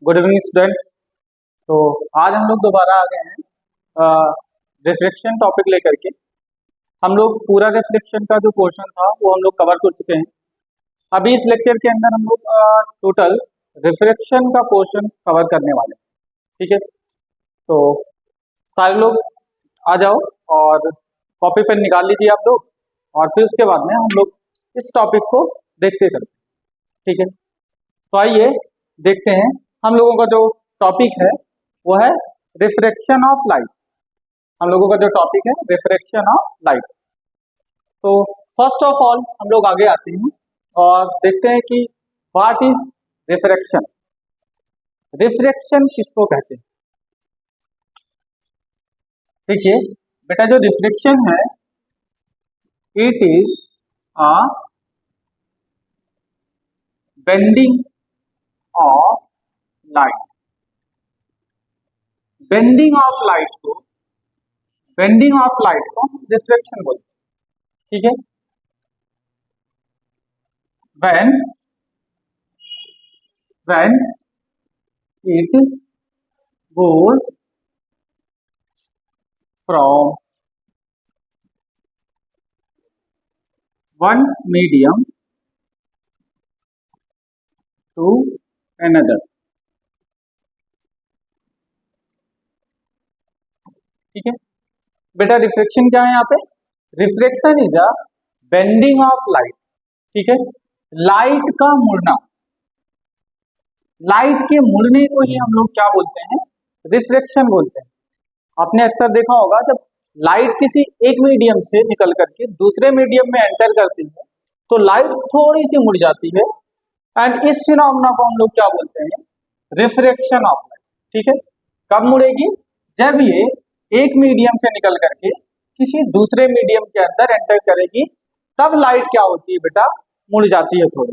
Good evening students. तो आज हम लोग दोबारा आ गए हैं रिफ्लेक्शन टॉपिक लेकर के। हम लोग पूरा रिफ्लेक्शन का जो पोर्शन था वो हम लोग कवर कर चुके हैं। अभी इस लेक्चर के अंदर हम लोग टोटल रिफ्लेक्शन का पोर्शन कवर करने वाले हैं। ठीक है, तो सारे लोग आ जाओ और कॉपी पेन निकाल लीजिए आप लोग, और फिर उसके बाद में हम लोग इस टॉपिक को देखते चलते। ठीक है, तो आइए देखते हैं। हम लोगों का जो टॉपिक है वो है रिफ्रैक्शन ऑफ लाइट। हम लोगों का जो टॉपिक है रिफ्रैक्शन ऑफ लाइट। तो फर्स्ट ऑफ ऑल हम लोग आगे आते हैं और देखते हैं कि व्हाट इज रिफ्रैक्शन। रिफ्रैक्शन किसको कहते हैं? देखिए बेटा, जो रिफ्रैक्शन है it is a bending of light. Bending of light को रिफ्रैक्शन बोलते हैं। ठीक है, when it goes from one medium to another। ठीक है बेटा, रिफ्लेक्शन क्या है यहाँ पे? Reflection is a bending of light. ठीक है, लाइट का मुड़ना, लाइट के मुड़ने को ही हम लोग क्या बोलते हैं? रिफ्लेक्शन बोलते हैं। आपने अक्सर देखा होगा जब लाइट किसी एक मीडियम से निकल करके दूसरे मीडियम में एंटर करती है तो लाइट थोड़ी सी मुड़ जाती है, एंड इस फिनोमेना को हम लोग क्या बोलते हैं? Refraction of light. ठीक है, कब मुड़ेगी? जब ये एक मीडियम से निकल करके किसी दूसरे मीडियम के अंदर एंटर करेगी, तब लाइट क्या होती है बेटा? मुड़ जाती है थोड़ी,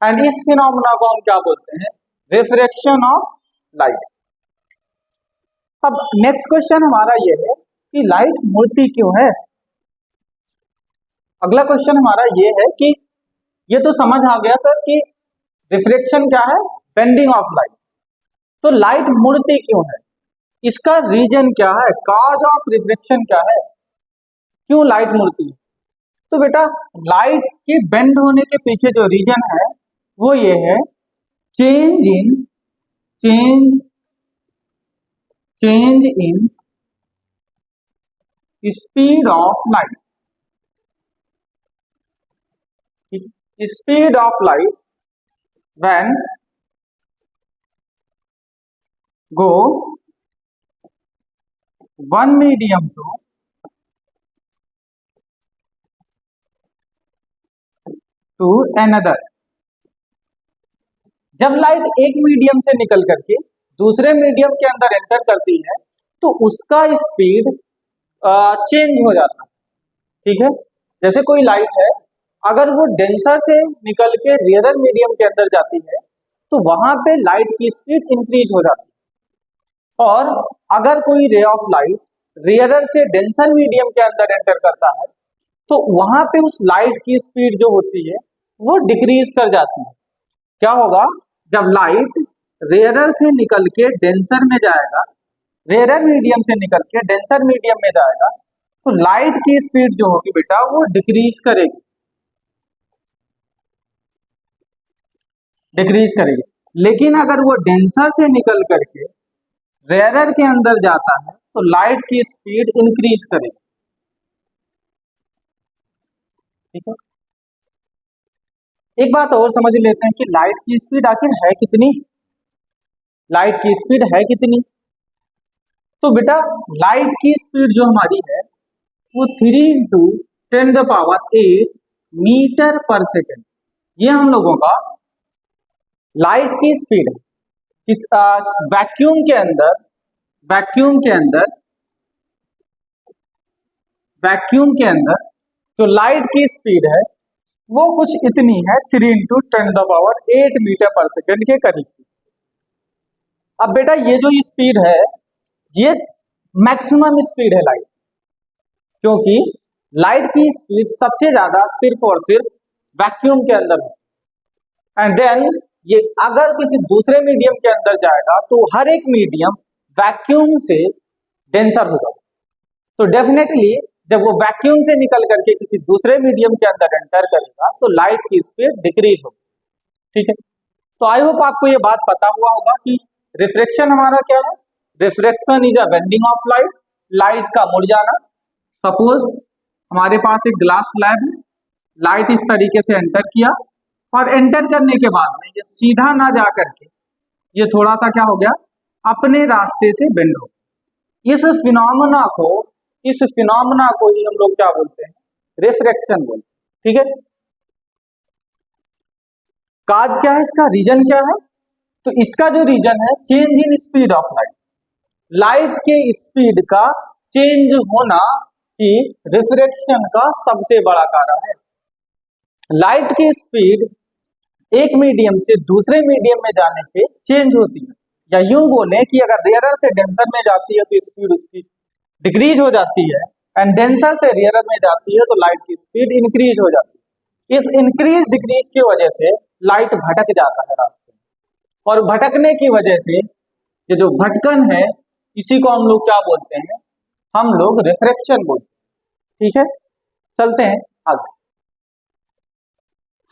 एंड इस फिनोमेना को हम क्या बोलते हैं? Refraction of light. अब नेक्स्ट क्वेश्चन हमारा ये है कि लाइट मुड़ती क्यों है। अगला क्वेश्चन हमारा ये है कि ये तो समझ आ गया सर कि रिफ्लेक्शन क्या है? Bending of light. तो लाइट मुड़ती क्यों है? इसका रीजन क्या है? कॉज ऑफ रिफ्लेक्शन क्या है? क्यों लाइट मुड़ती है? तो बेटा, लाइट के बेंड होने के पीछे जो रीजन है वो ये है change in speed of light. Speed of light when go one medium to another। जब लाइट एक मीडियम से निकल करके दूसरे मीडियम के अंदर एंटर करती है तो उसका स्पीड चेंज हो जाता है। ठीक है, जैसे कोई लाइट है, अगर वो डेंसर से निकल के रेयरर मीडियम के अंदर जाती है तो वहां पे लाइट की स्पीड इंक्रीज हो जाती है, और अगर कोई रे ऑफ लाइट रेयरर से डेंसर मीडियम के अंदर एंटर करता है तो वहां पे उस लाइट की स्पीड जो होती है वो डिक्रीज कर जाती है। क्या होगा? जब लाइट रेयरर से निकल के डेंसर में जाएगा, रेयरर मीडियम से निकल के डेंसर मीडियम में जाएगा, तो लाइट की स्पीड जो होगी बेटा वो डिक्रीज करेगी, लेकिन अगर वो डेंसर से निकल करके रेयरर के अंदर जाता है तो लाइट की स्पीड इंक्रीज करेगी। ठीक है, एक बात और समझ लेते हैं कि लाइट की स्पीड आखिर है कितनी। लाइट की स्पीड है कितनी? तो बेटा, लाइट की स्पीड जो हमारी है वो 3 × 10⁸ मीटर पर सेकेंड। ये हम लोगों का लाइट की स्पीड है। इस वैक्यूम के अंदर जो लाइट की स्पीड है वो कुछ इतनी है, 3 × 10⁸ मीटर पर सेकेंड के करीब। अब बेटा, ये जो स्पीड है ये मैक्सिमम स्पीड है लाइट, क्योंकि लाइट की स्पीड सबसे ज्यादा सिर्फ और सिर्फ वैक्यूम के अंदर है, एंड देन ये अगर किसी दूसरे मीडियम के अंदर जाएगा तो हर एक मीडियम वैक्यूम से डेंसर होगा। तो डेफिनेटली जब वो वैक्यूम से निकल करके किसी दूसरे मीडियम के अंदर एंटर करेगा तो लाइट की स्पीड डिक्रीज होगी। ठीक है, तो आई होप आपको ये बात पता हुआ होगा कि रिफ्रैक्शन हमारा क्या है। Refraction is a bending of light, light का मुड़ जाना। सपोज हमारे पास एक ग्लास स्लैब है, लाइट इस तरीके से एंटर किया और एंटर करने के बाद में ये सीधा ना जा करके ये थोड़ा सा क्या हो गया, अपने रास्ते से बेंड हो। इस फिनोमेना को ही हम लोग क्या बोलते हैं, रिफ्रैक्शन बोलते हैं। ठीक है, काज क्या है इसका, रीजन क्या है, तो इसका जो रीजन है change in speed of light, light के स्पीड का चेंज होना ही रिफ्रैक्शन का सबसे बड़ा कारण है। लाइट की स्पीड एक मीडियम से दूसरे मीडियम में जाने पे चेंज होती है, या यूं बोले कि अगर रेयरर से डेंसर में जाती है तो स्पीड उसकी डिक्रीज हो जाती है, एंड डेंसर से रेयरर में जाती है तो लाइट की स्पीड इंक्रीज हो जाती है। इस इंक्रीज डिक्रीज की वजह से लाइट भटक जाता है रास्ते में, और भटकने की वजह से ये जो भटकन है इसी को हम लोग क्या बोलते हैं, हम लोग रिफ्रैक्शन बोलते हैं। ठीक है, चलते हैं आगे।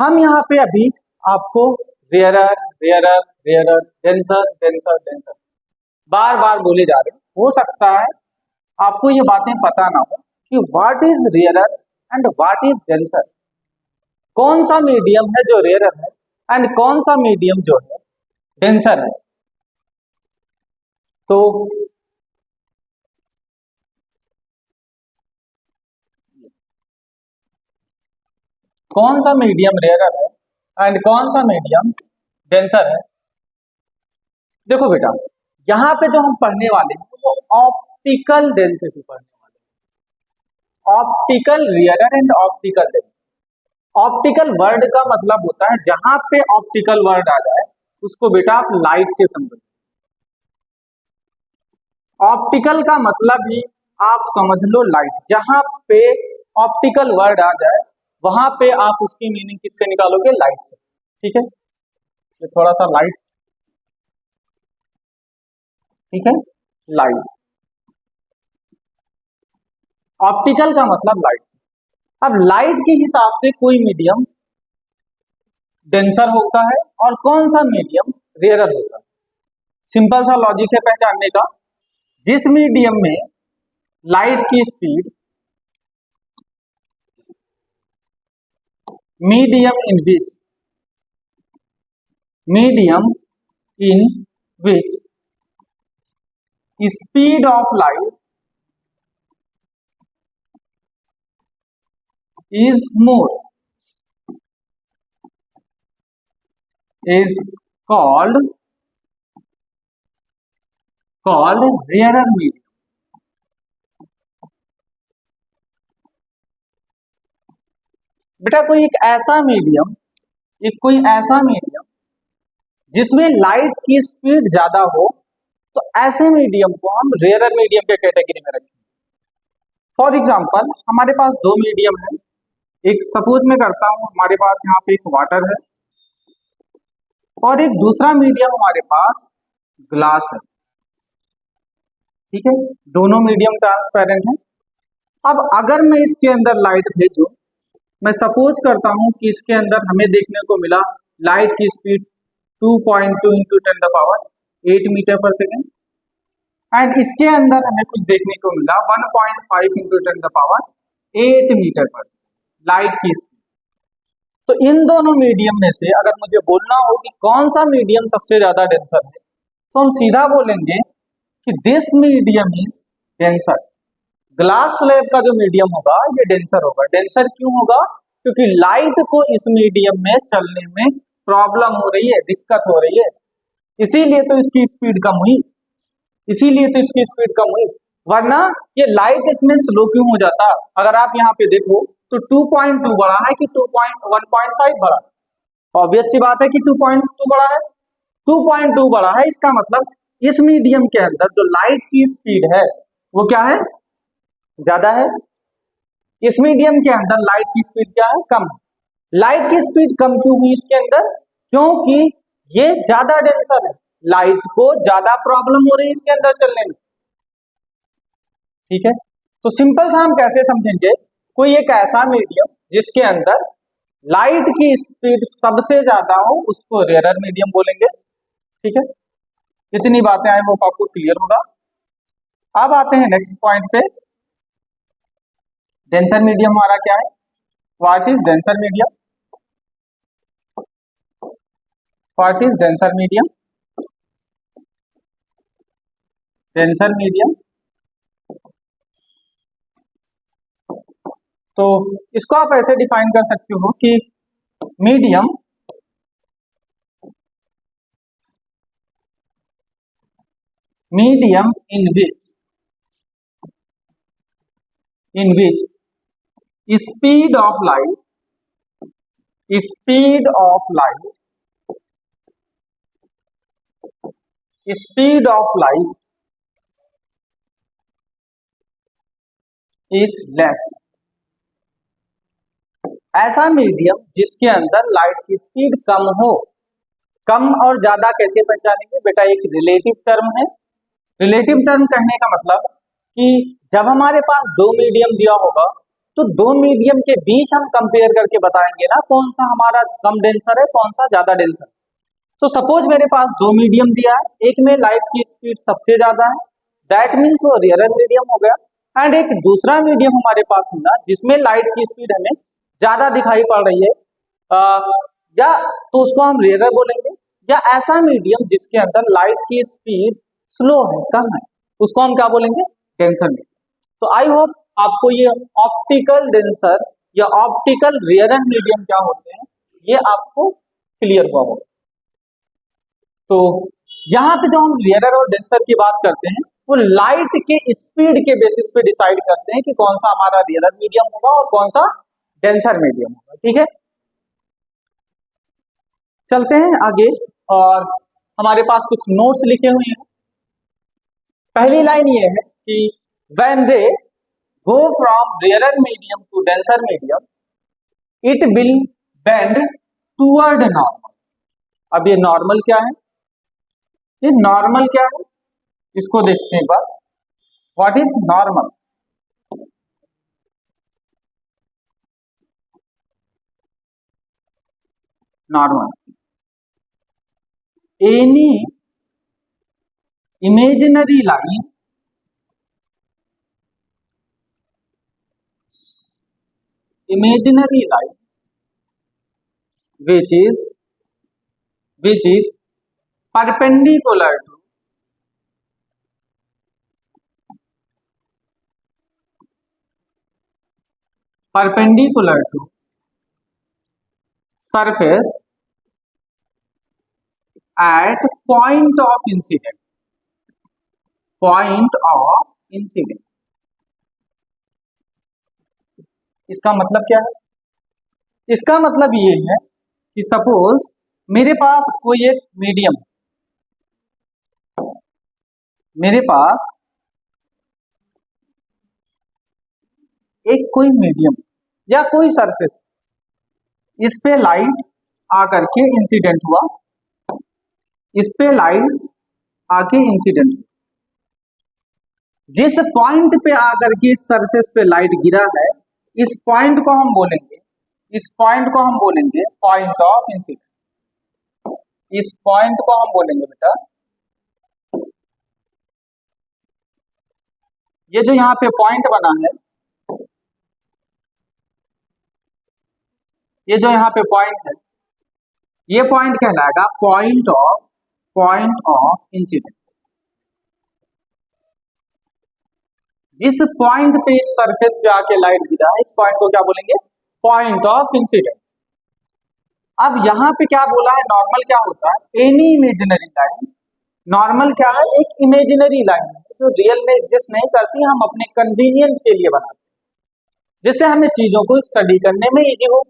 हम यहाँ पे अभी आपको rarer rarer rarer denser denser denser बार बार बोले जा रहे हैं। हो सकता है आपको ये बातें पता ना हो कि what is rarer and what is denser, कौन सा मीडियम है जो रेयरर है एंड कौन सा मीडियम जो है डेंसर है। तो कौन सा मीडियम रेयरर है एंड कौन सा मीडियम डेंसर है। देखो बेटा, यहां पे जो हम पढ़ने वाले हैं वो ऑप्टिकल डेंसिटी पढ़ने वाले हैं, optical rarer and optical denser. Optical word का मतलब होता है, जहां पे ऑप्टिकल वर्ड आ जाए उसको बेटा आप लाइट से समझो। ऑप्टिकल का मतलब ही आप समझ लो लाइट, जहां पे ऑप्टिकल वर्ड आ जाए वहां पे आप उसकी मीनिंग किससे निकालोगे, लाइट से। ठीक है, ये थोड़ा सा लाइट, ठीक है, लाइट, ऑप्टिकल का मतलब लाइट। अब लाइट के हिसाब से कोई मीडियम डेंसर होता है और कौन सा मीडियम रेयरर होता है। सिंपल सा लॉजिक है पहचानने का, जिस मीडियम में लाइट की speed medium in which speed of light is more is called rarer medium। बेटा कोई ऐसा मीडियम जिसमें लाइट की स्पीड ज्यादा हो तो ऐसे मीडियम को हम रेयरर मीडियम के कैटेगरी में रखेंगे। फॉर एग्जांपल हमारे पास दो मीडियम है, एक सपोज मैं करता हूं हमारे पास यहाँ पे एक वाटर है और एक दूसरा मीडियम हमारे पास ग्लास है। ठीक है, दोनों मीडियम ट्रांसपेरेंट है। अब अगर मैं इसके अंदर लाइट भेजूं, मैं सपोज करता हूं कि इसके अंदर हमें देखने को मिला लाइट की स्पीड 2.2 इंटू 10⁸ मीटर पर सेकेंड, एंड इसके अंदर हमें कुछ देखने को मिला 1.5 इंटू 10⁸ मीटर पर लाइट की स्पीड। तो इन दोनों मीडियम में से अगर मुझे बोलना हो कि कौन सा मीडियम सबसे ज्यादा डेंसर है, तो हम सीधा बोलेंगे कि this medium is denser. Glass slab का जो मीडियम होगा ये डेंसर होगा। डेंसर क्यों होगा, क्योंकि लाइट को इस मीडियम में चलने में प्रॉब्लम हो रही है, दिक्कत हो रही है, इसीलिए तो इसकी स्पीड कम हुई, वरना ये लाइट इसमें स्लो क्यों हो जाता। अगर आप यहाँ पे देखो तो 2.2 बड़ा है कि 1.5 बड़ा, ऑब्वियस सी बात है कि 2.2 बड़ा है। 2.2 बड़ा है, इसका मतलब इस मीडियम के अंदर जो लाइट की स्पीड है वो क्या है, ज्यादा है। इस मीडियम के अंदर लाइट की स्पीड क्या है, कम है। लाइट की स्पीड कम क्यों हुई इसके अंदर, क्योंकि ये ज्यादा डेंसर है, लाइट को ज्यादा प्रॉब्लम हो रही है इसके अंदर चलने में। ठीक है, तो सिंपल सा हम कैसे समझेंगे, कोई एक ऐसा मीडियम जिसके अंदर लाइट की स्पीड सबसे ज्यादा हो उसको रेयरर मीडियम बोलेंगे। ठीक है, इतनी बातें आई वो आपको क्लियर होगा। अब आते हैं नेक्स्ट पॉइंट पे, डेंसर मीडियम हमारा क्या है, what is denser medium, what is denser medium. Denser medium, तो इसको आप ऐसे डिफाइन कर सकते हो कि medium medium in which speed of light speed of light speed of light is less. ऐसा मीडियम जिसके अंदर लाइट की स्पीड कम हो। कम और ज्यादा कैसे पहचानेंगे बेटा, एक रिलेटिव टर्म है। रिलेटिव टर्म कहने का मतलब कि जब हमारे पास दो मीडियम दिया होगा तो दो मीडियम के बीच हम कंपेयर करके बताएंगे ना कौन सा हमारा कम डेंसर है कौन सा ज्यादा डेंसर। तो सपोज मेरे पास दो मीडियम दिया है, एक में लाइट की स्पीड सबसे ज्यादा है, दैट मीन्स वो रेयरर मीडियम हो गया, एंड एक दूसरा मीडियम हमारे पास मिला जिसमें लाइट की स्पीड हमें ज्यादा दिखाई पड़ रही है, या तो उसको हम रेयरर बोलेंगे, या ऐसा मीडियम जिसके अंदर लाइट की स्पीड स्लो है, कम है, उसको हम क्या बोलेंगे, डेंसर मीडियम। तो आई होप आपको ये ऑप्टिकल डेंसर या ऑप्टिकल रेयरर मीडियम क्या होते हैं ये आपको क्लियर हुआ होगा। तो यहाँ पे जो हम रेयरर और डेंसर की बात करते हैं वो लाइट के स्पीड के बेसिस पे डिसाइड करते हैं कि कौन सा हमारा रेयरर मीडियम होगा और कौन सा डेंसर मीडियम होगा। ठीक है, चलते हैं आगे और हमारे पास कुछ नोट्स लिखे हुए हैं। पहली लाइन ये है कि when ray go from rarer medium to denser medium it will bend toward normal. अब ये नॉर्मल क्या है, ये नॉर्मल क्या है इसको देखते हैं एक बार। What is normal, normal any imaginary line which is perpendicular to surface at point of incidence, इसका मतलब क्या है, इसका मतलब ये है कि सपोज मेरे पास कोई एक मीडियम, मेरे पास एक कोई मीडियम या कोई सरफेस, इस पे लाइट आकर के इंसिडेंट हुआ, इस पे लाइट आके इंसिडेंट हुआ, जिस पॉइंट पे आकर के इस सरफेस पे लाइट गिरा है इस पॉइंट को हम बोलेंगे, इस पॉइंट को हम बोलेंगे पॉइंट ऑफ इंसिडेंट। इस पॉइंट को हम बोलेंगे बेटा, ये जो यहाँ पे पॉइंट बना है, ये जो यहाँ पे पॉइंट है ये पॉइंट कहलाएगा पॉइंट ऑफ इंसिडेंट। जिस पॉइंट पे इस सरफेस पे आके लाइट गिरा है इस पॉइंट को क्या बोलेंगे, पॉइंट ऑफ इंसिडेंट। अब यहाँ पे क्या बोला है, नॉर्मल क्या होता है, एनी इमेजिनरी लाइन। नॉर्मल क्या है, एक इमेजिनरी लाइन है जो रियल में एग्जिस्ट नहीं करती, हम अपने कन्वीनियंट के लिए बनाते हैं जिससे हमें चीजों को स्टडी करने में इजी हो।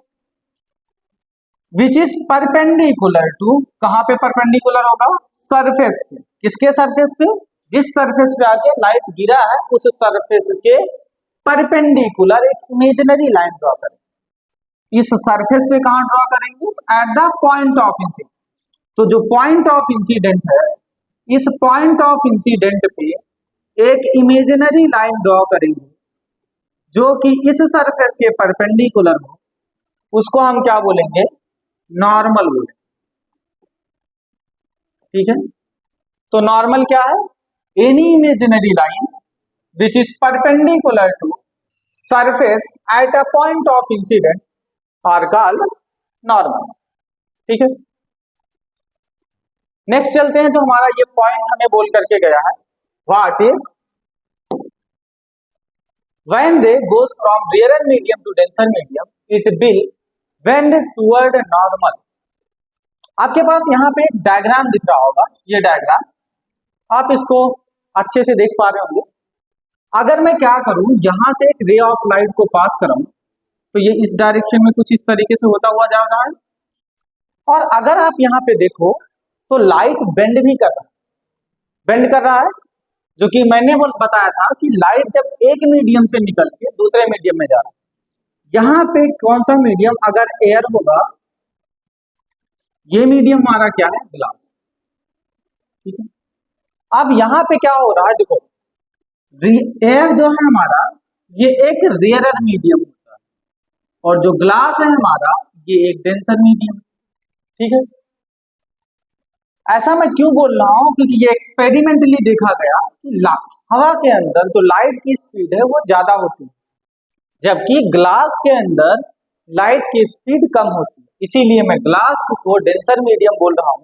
विच इज परपेंडिकुलर टू, कहाँ पे परपेंडिकुलर होगा, सरफेस पे। किसके सरफेस पे, जिस सरफेस पे आके लाइट गिरा है उस सरफेस के परपेंडिकुलर एक इमेजिनरी लाइन ड्रॉ करें। इस सरफेस पे कहां ड्रॉ करेंगे, at the point of incident. तो जो पॉइंट ऑफ इंसिडेंट है, इस पॉइंट ऑफ इंसिडेंट पे एक इमेजिनरी लाइन ड्रॉ करेंगे जो कि इस सरफेस के परपेंडिकुलर हो, उसको हम क्या बोलेंगे, नॉर्मल बोलेंगे। ठीक है, तो नॉर्मल क्या है, any imaginary line which is perpendicular to surface at a point of incident are called normal. ठीक है, नेक्स्ट चलते हैं, जो हमारा ये पॉइंट हमें बोल करके गया है, what is when ray goes from rarer medium to denser medium it will bend toward normal। आपके पास यहाँ पे एक डायग्राम दिख रहा होगा, ये डायग्राम आप इसको अच्छे से देख पा रहे होंगे। अगर मैं क्या करूं, यहां से एक रे ऑफ लाइट को पास कराऊं तो ये इस डायरेक्शन में कुछ इस तरीके से होता हुआ जा रहा है, और अगर आप यहाँ पे देखो तो लाइट बेंड भी कर रहा है, बेंड कर रहा है, जो कि मैंने बताया था कि लाइट जब एक मीडियम से निकल के दूसरे मीडियम में जा रहा है, यहाँ पे कौन सा मीडियम, अगर एयर होगा, ये मीडियम हमारा क्या है, ग्लास। ठीक है, अब यहाँ पे क्या हो रहा है, देखो एयर जो है हमारा ये एक रेयरर मीडियम होता है, और जो ग्लास है हमारा ये एक डेंसर मीडियम। ठीक है, ऐसा मैं क्यों बोल रहा हूं, क्योंकि ये एक्सपेरिमेंटली देखा गया कि हवा के अंदर जो लाइट की स्पीड है वो ज्यादा होती है, जबकि ग्लास के अंदर लाइट की स्पीड कम होती है। इसीलिए मैं ग्लास को डेंसर मीडियम बोल रहा हूं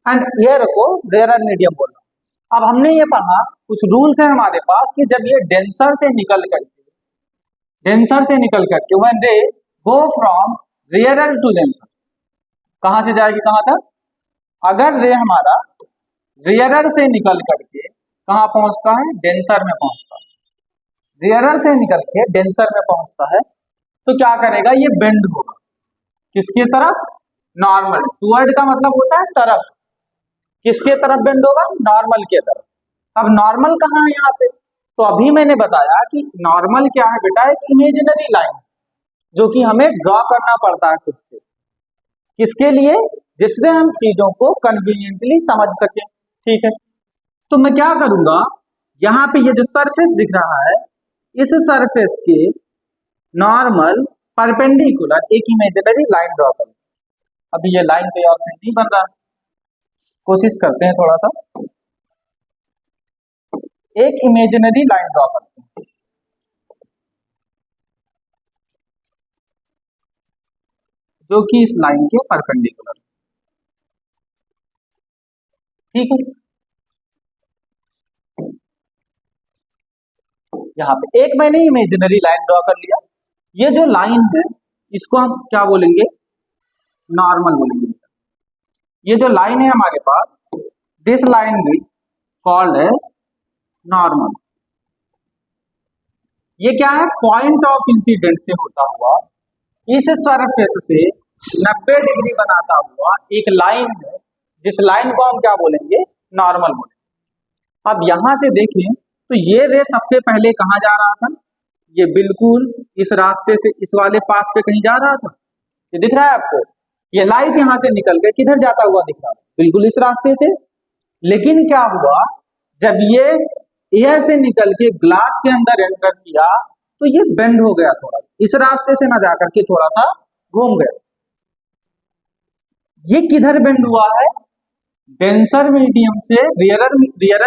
एंड एयर को रेयरर मीडियम बोल रहा हूं। अब हमने ये पढ़ा, कुछ रूल्स है हमारे पास कि जब ये डेंसर से निकल करके when ray go from rarer to denser, कहां से जाएगी कहां तक, अगर रे हमारा रेयरर से निकल करके कहां पहुंचता है, डेंसर में पहुंचता है, रेयरर से निकल के डेंसर में पहुंचता है, तो क्या करेगा, ये बेंड होगा किसकी तरफ, नॉर्मल। टुवर्ड का मतलब होता है तरफ, किसके तरफ बेंड होगा, नॉर्मल के तरफ। अब नॉर्मल कहाँ है यहाँ पे, तो अभी मैंने बताया कि नॉर्मल क्या है बेटा, एक इमेजिनरी लाइन जो कि हमें ड्रॉ करना पड़ता है खुद से, किसके लिए, जिससे हम चीजों को कन्वीनियंटली समझ सके। ठीक है, तो मैं क्या करूंगा, यहाँ पे ये जो सरफेस दिख रहा है, इस सरफेस के नॉर्मल परपेंडिकुलर एक इमेजिनरी लाइन ड्रॉ करूंगा। अभी ये लाइन तो यार से नहीं बन रहा, कोशिश करते हैं थोड़ा सा, एक इमेजिनरी लाइन ड्रॉ करते हैं, जो कि इस लाइन के परपेंडिकुलर। ठीक है, यहाँ पे एक मैंने इमेजिनरी लाइन ड्रॉ कर लिया, ये जो लाइन है इसको हम क्या बोलेंगे, नॉर्मल बोलेंगे। ये जो लाइन है हमारे पास, दिस लाइन भी कॉल्ड एज नॉर्मल। ये क्या है, पॉइंट ऑफ इंसिडेंट से होता हुआ इस सरफेस से 90 डिग्री बनाता हुआ एक लाइन है, जिस लाइन को हम क्या बोलेंगे, नॉर्मल बोलेंगे। अब यहां से देखें तो ये रे सबसे पहले कहां जा रहा था, ये बिल्कुल इस रास्ते से, इस वाले पाथ पे कहीं जा रहा था, ये दिख रहा है आपको, ये लाइट यहां से निकल के किधर जाता हुआ दिख रहा है, बिल्कुल इस रास्ते से। लेकिन क्या हुआ, जब ये एयर से निकल के ग्लास के अंदर एंटर किया तो ये बेंड हो गया, थोड़ा इस रास्ते से ना जाकर के थोड़ा सा घूम गया। ये किधर बेंड हुआ है, डेंसर मीडियम से रेयरर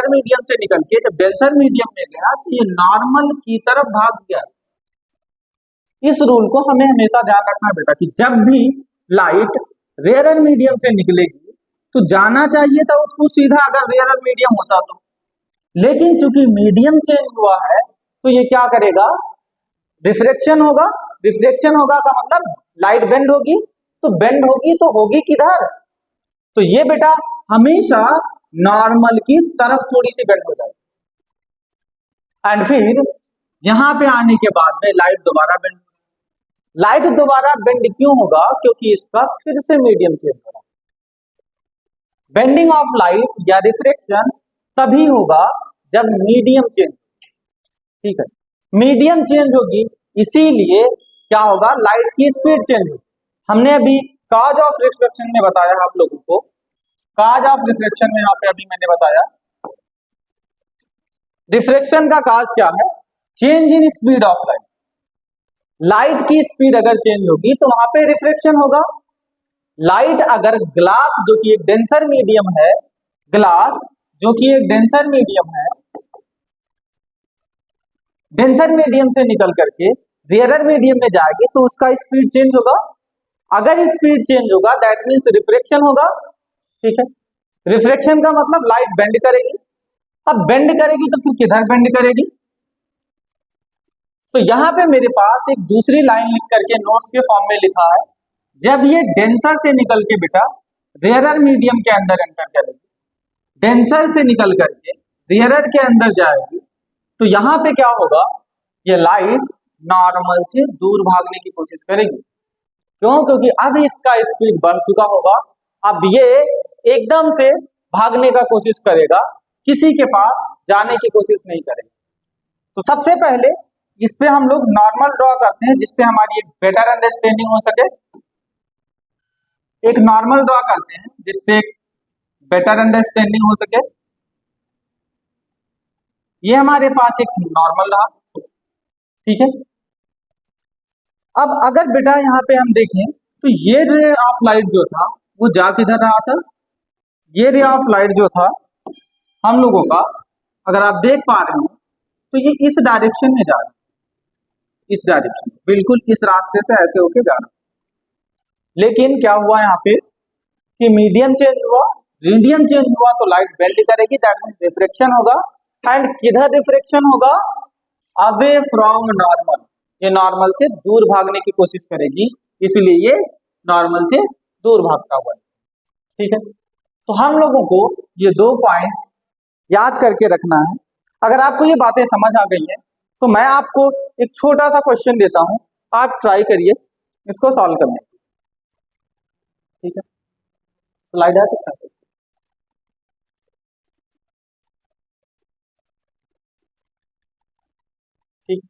मीडियम से निकल के जब डेंसर मीडियम में गया तो ये नॉर्मल की तरफ भाग गया। इस रूल को हमें हमेशा ध्यान रखना बेटा कि जब भी लाइट रेयरर मीडियम से निकलेगी तो जाना चाहिए था उसको सीधा, अगर रेयरर मीडियम होता तो, लेकिन चूंकि मीडियम चेंज हुआ है तो ये क्या करेगा, रिफ्रैक्शन होगा। रिफ्रैक्शन होगा का मतलब लाइट बेंड होगी, तो बेंड होगी तो होगी किधर, तो ये बेटा हमेशा नॉर्मल की तरफ थोड़ी सी बेंड हो जाएगी। एंड फिर यहां पे आने के बाद में लाइट दोबारा बेंड, लाइट दोबारा बेंड क्यों होगा, क्योंकि इसका फिर से मीडियम चेंज हो रहा है। बेंडिंग ऑफ लाइट या रिफ्रैक्शन तभी होगा जब मीडियम चेंज, ठीक है, मीडियम चेंज होगी, इसीलिए क्या होगा, लाइट की स्पीड चेंज होगी। हमने अभी कॉज ऑफ रिफ्रैक्शन में बताया आप लोगों को काज ऑफ रिफ्लेक्शन में यहाँ पे अभी मैंने बताया, रिफ्लेक्शन का काज क्या है? Change in speed of light. Light की स्पीड अगर चेंज होगी तो वहां पे रिफ्लेक्शन होगा। लाइट अगर ग्लास जो कि एक डेंसर मीडियम है, ग्लास जो कि एक डेंसर मीडियम है, डेंसर मीडियम से निकल करके रेयरर मीडियम में जाएगी तो उसका स्पीड चेंज होगा। अगर स्पीड चेंज होगा दैट मीन्स रिफ्लेक्शन होगा। ठीक है, रिफ्लेक्शन का मतलब लाइट बेंड करेगी। अब बेंड करेगी तो फिर किधर बेंड करेगी? तो यहां पे मेरे पास एक दूसरी लाइन लिख करके नोट्स के फॉर्म में लिखा है, जब ये डेंसर से निकल के बेटा रेयरर मीडियम के अंदर एंटर करेगी, डेंसर से निकल करके रेयरर के अंदर जाएगी, तो यहां पे क्या होगा? ये लाइट नॉर्मल से दूर भागने की कोशिश करेगी। क्यों? क्योंकि अब इसका स्पीड बढ़ चुका होगा। अब ये एकदम से भागने का कोशिश करेगा, किसी के पास जाने की कोशिश नहीं करेगा। तो सबसे पहले इस पे हम लोग नॉर्मल ड्रॉ करते हैं जिससे हमारी एक बेटर अंडरस्टैंडिंग हो सके। एक नॉर्मल ड्रॉ करते हैं जिससे बेटर अंडरस्टैंडिंग हो सके। ये हमारे पास एक नॉर्मल रहा, ठीक है। अब अगर बेटा यहाँ पे हम देखें तो ये रे ऑफ लाइट जो था वो जा किधर रहा था? ये रे ऑफ लाइट जो था हम लोगों का, अगर आप देख पा रहे हो तो ये इस डायरेक्शन में जा रहा है, इस डायरेक्शन, बिल्कुल इस रास्ते से ऐसे होके जा रहा है। लेकिन क्या हुआ यहाँ पे कि मीडियम चेंज हुआ, मीडियम चेंज हुआ तो लाइट बेंड करेगी, दैट मींस रिफ्लेक्शन होगा। एंड किधर रिफ्लेक्शन होगा? Away from normal. ये नॉर्मल से दूर भागने की कोशिश करेगी, इसलिए ये नॉर्मल से दूर भागता हुआ है। ठीक है, तो हम लोगों को ये दो पॉइंट्स याद करके रखना है। अगर आपको ये बातें समझ आ गई हैं तो मैं आपको एक छोटा सा क्वेश्चन देता हूं, आप ट्राई करिए इसको सॉल्व करने की। ठीक है, स्लाइड आ सकता है? ठीक,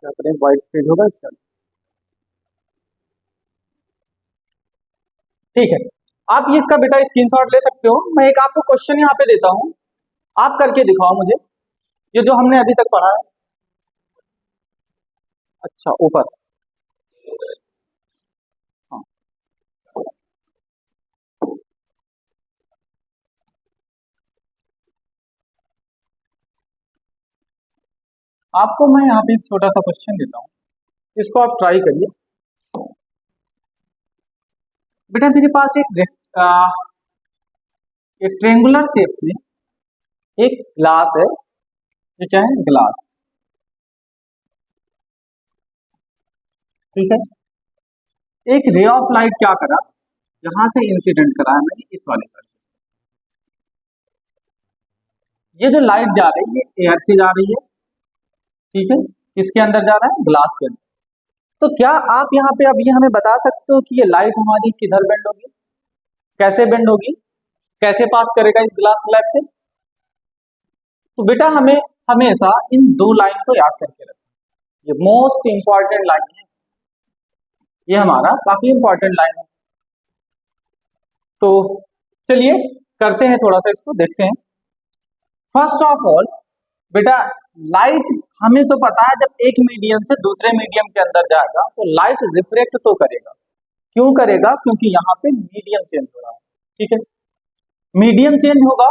क्या करें, व्हाइट पेज होगा इसका? ठीक है, आप ये इसका बेटा स्क्रीनशॉट ले सकते हो। मैं एक आपको क्वेश्चन यहाँ पे देता हूँ, आप करके दिखाओ मुझे, ये जो हमने अभी तक पढ़ा है। अच्छा, ऊपर, हाँ, आपको मैं यहाँ पे एक छोटा सा क्वेश्चन देता हूँ, इसको आप ट्राई करिए। बेटा मेरे पास एक ट्रेंगुलर शेप में एक ग्लास है, ये क्या है? ग्लास। ठीक है, एक रे ऑफ लाइट क्या करा, यहां से इंसिडेंट करा है मैंने इस वाले साइड। ये जो लाइट जा रही है एयर से जा रही है, ठीक है, किसके अंदर जा रहा है? ग्लास के अंदर। तो क्या आप यहाँ पे अभी हमें बता सकते हो कि ये लाइट हमारी किधर बेंड होगी, कैसे बेंड होगी, कैसे पास करेगा इस ग्लास स्लैब से? तो बेटा हमें हमेशा इन दो लाइन को याद करके रखना, ये मोस्ट इंपॉर्टेंट लाइन है, ये हमारा काफी इंपॉर्टेंट लाइन है। तो चलिए करते हैं, थोड़ा सा इसको देखते हैं। फर्स्ट ऑफ ऑल बेटा लाइट हमें तो पता है जब एक मीडियम से दूसरे मीडियम के अंदर जाएगा तो लाइट रिफ्लेक्ट तो करेगा। क्यों करेगा? क्योंकि यहाँ पे मीडियम चेंज हो रहा है। ठीक है, मीडियम चेंज होगा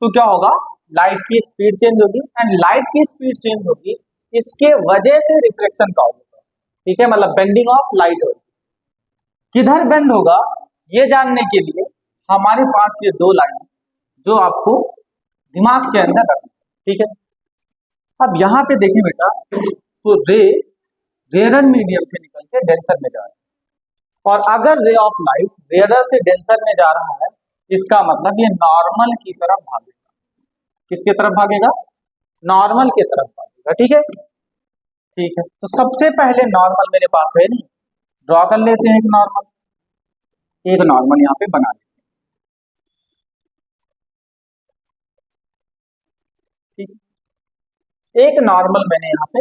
तो क्या होगा? लाइट की स्पीड चेंज होगी, एंड लाइट की स्पीड चेंज होगी, इसके वजह से रिफ्लेक्शन का होगा। ठीक है, मतलब बेंडिंग ऑफ लाइट होगी। किधर बेंड होगा ये जानने के लिए हमारे पास ये दो लाइन जो आपको दिमाग के अंदर रखना। ठीक है, अब यहाँ पे देखें बेटा, तो रे रेयरर मीडियम से निकल के डेंसर में जा रहा है, और अगर रे ऑफ लाइट रेयरर से डेंसर में जा रहा है, इसका मतलब ये नॉर्मल की तरफ भागेगा। किसके तरफ भागेगा? नॉर्मल की तरफ भागेगा। ठीक है, ठीक है, तो सबसे पहले नॉर्मल मेरे पास है नहीं, ड्रॉ कर लेते हैं एक नॉर्मल यहाँ पे बना लेते हैं। ठीक, एक नॉर्मल मैंने यहाँ पे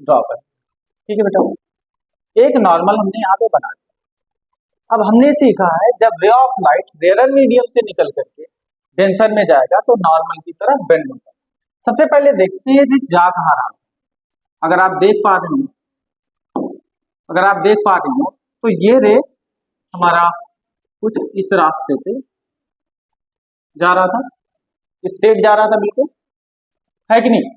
ड्रॉ कर, ठीक है बेटा, एक नॉर्मल हमने यहाँ पे बना दिया। अब हमने सीखा है जब ray of light rare medium से निकल करके डेंसर में जाएगा तो नॉर्मल की तरफ बेंड होगा। सबसे पहले देखते हैं जी जा कहाँ रहा है। अगर आप देख पा रहे हो, अगर आप देख पा रहे हो तो ये रे हमारा कुछ इस रास्ते पे जा रहा था, स्ट्रेट जा रहा था, बिल्कुल है कि नहीं।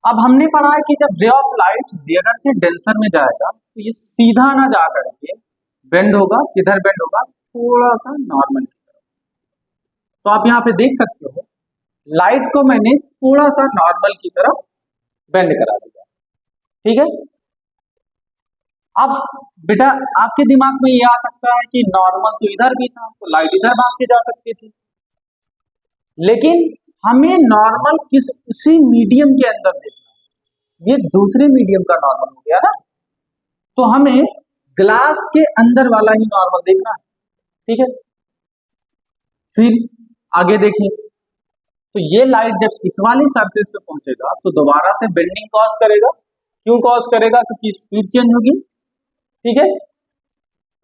अब हमने पढ़ा है कि जब रे ऑफ लाइट रेयर से डेंसर में जाएगा तो ये सीधा ना जा करके बेंड होगा, किधर बेंड होगा, थोड़ा सा नॉर्मल की तरफ। तो आप यहाँ पे देख सकते हो लाइट को मैंने थोड़ा सा नॉर्मल की तरफ बेंड करा दिया, ठीक है। अब बेटा आपके दिमाग में ये आ सकता है कि नॉर्मल तो इधर भी था तो लाइट इधर भाग के जा सकती थी, लेकिन हमें नॉर्मल किस उसी मीडियम के अंदर देखना है। ये दूसरे मीडियम का नॉर्मल हो गया ना, तो हमें ग्लास के अंदर वाला ही नॉर्मल देखना है, ठीक है। फिर आगे देखें तो ये लाइट जब इस वाली सरफेस पे पहुंचेगा तो दोबारा से बेंडिंग कॉज करेगा। क्यों कॉज करेगा? क्योंकि स्पीड चेंज होगी, ठीक है।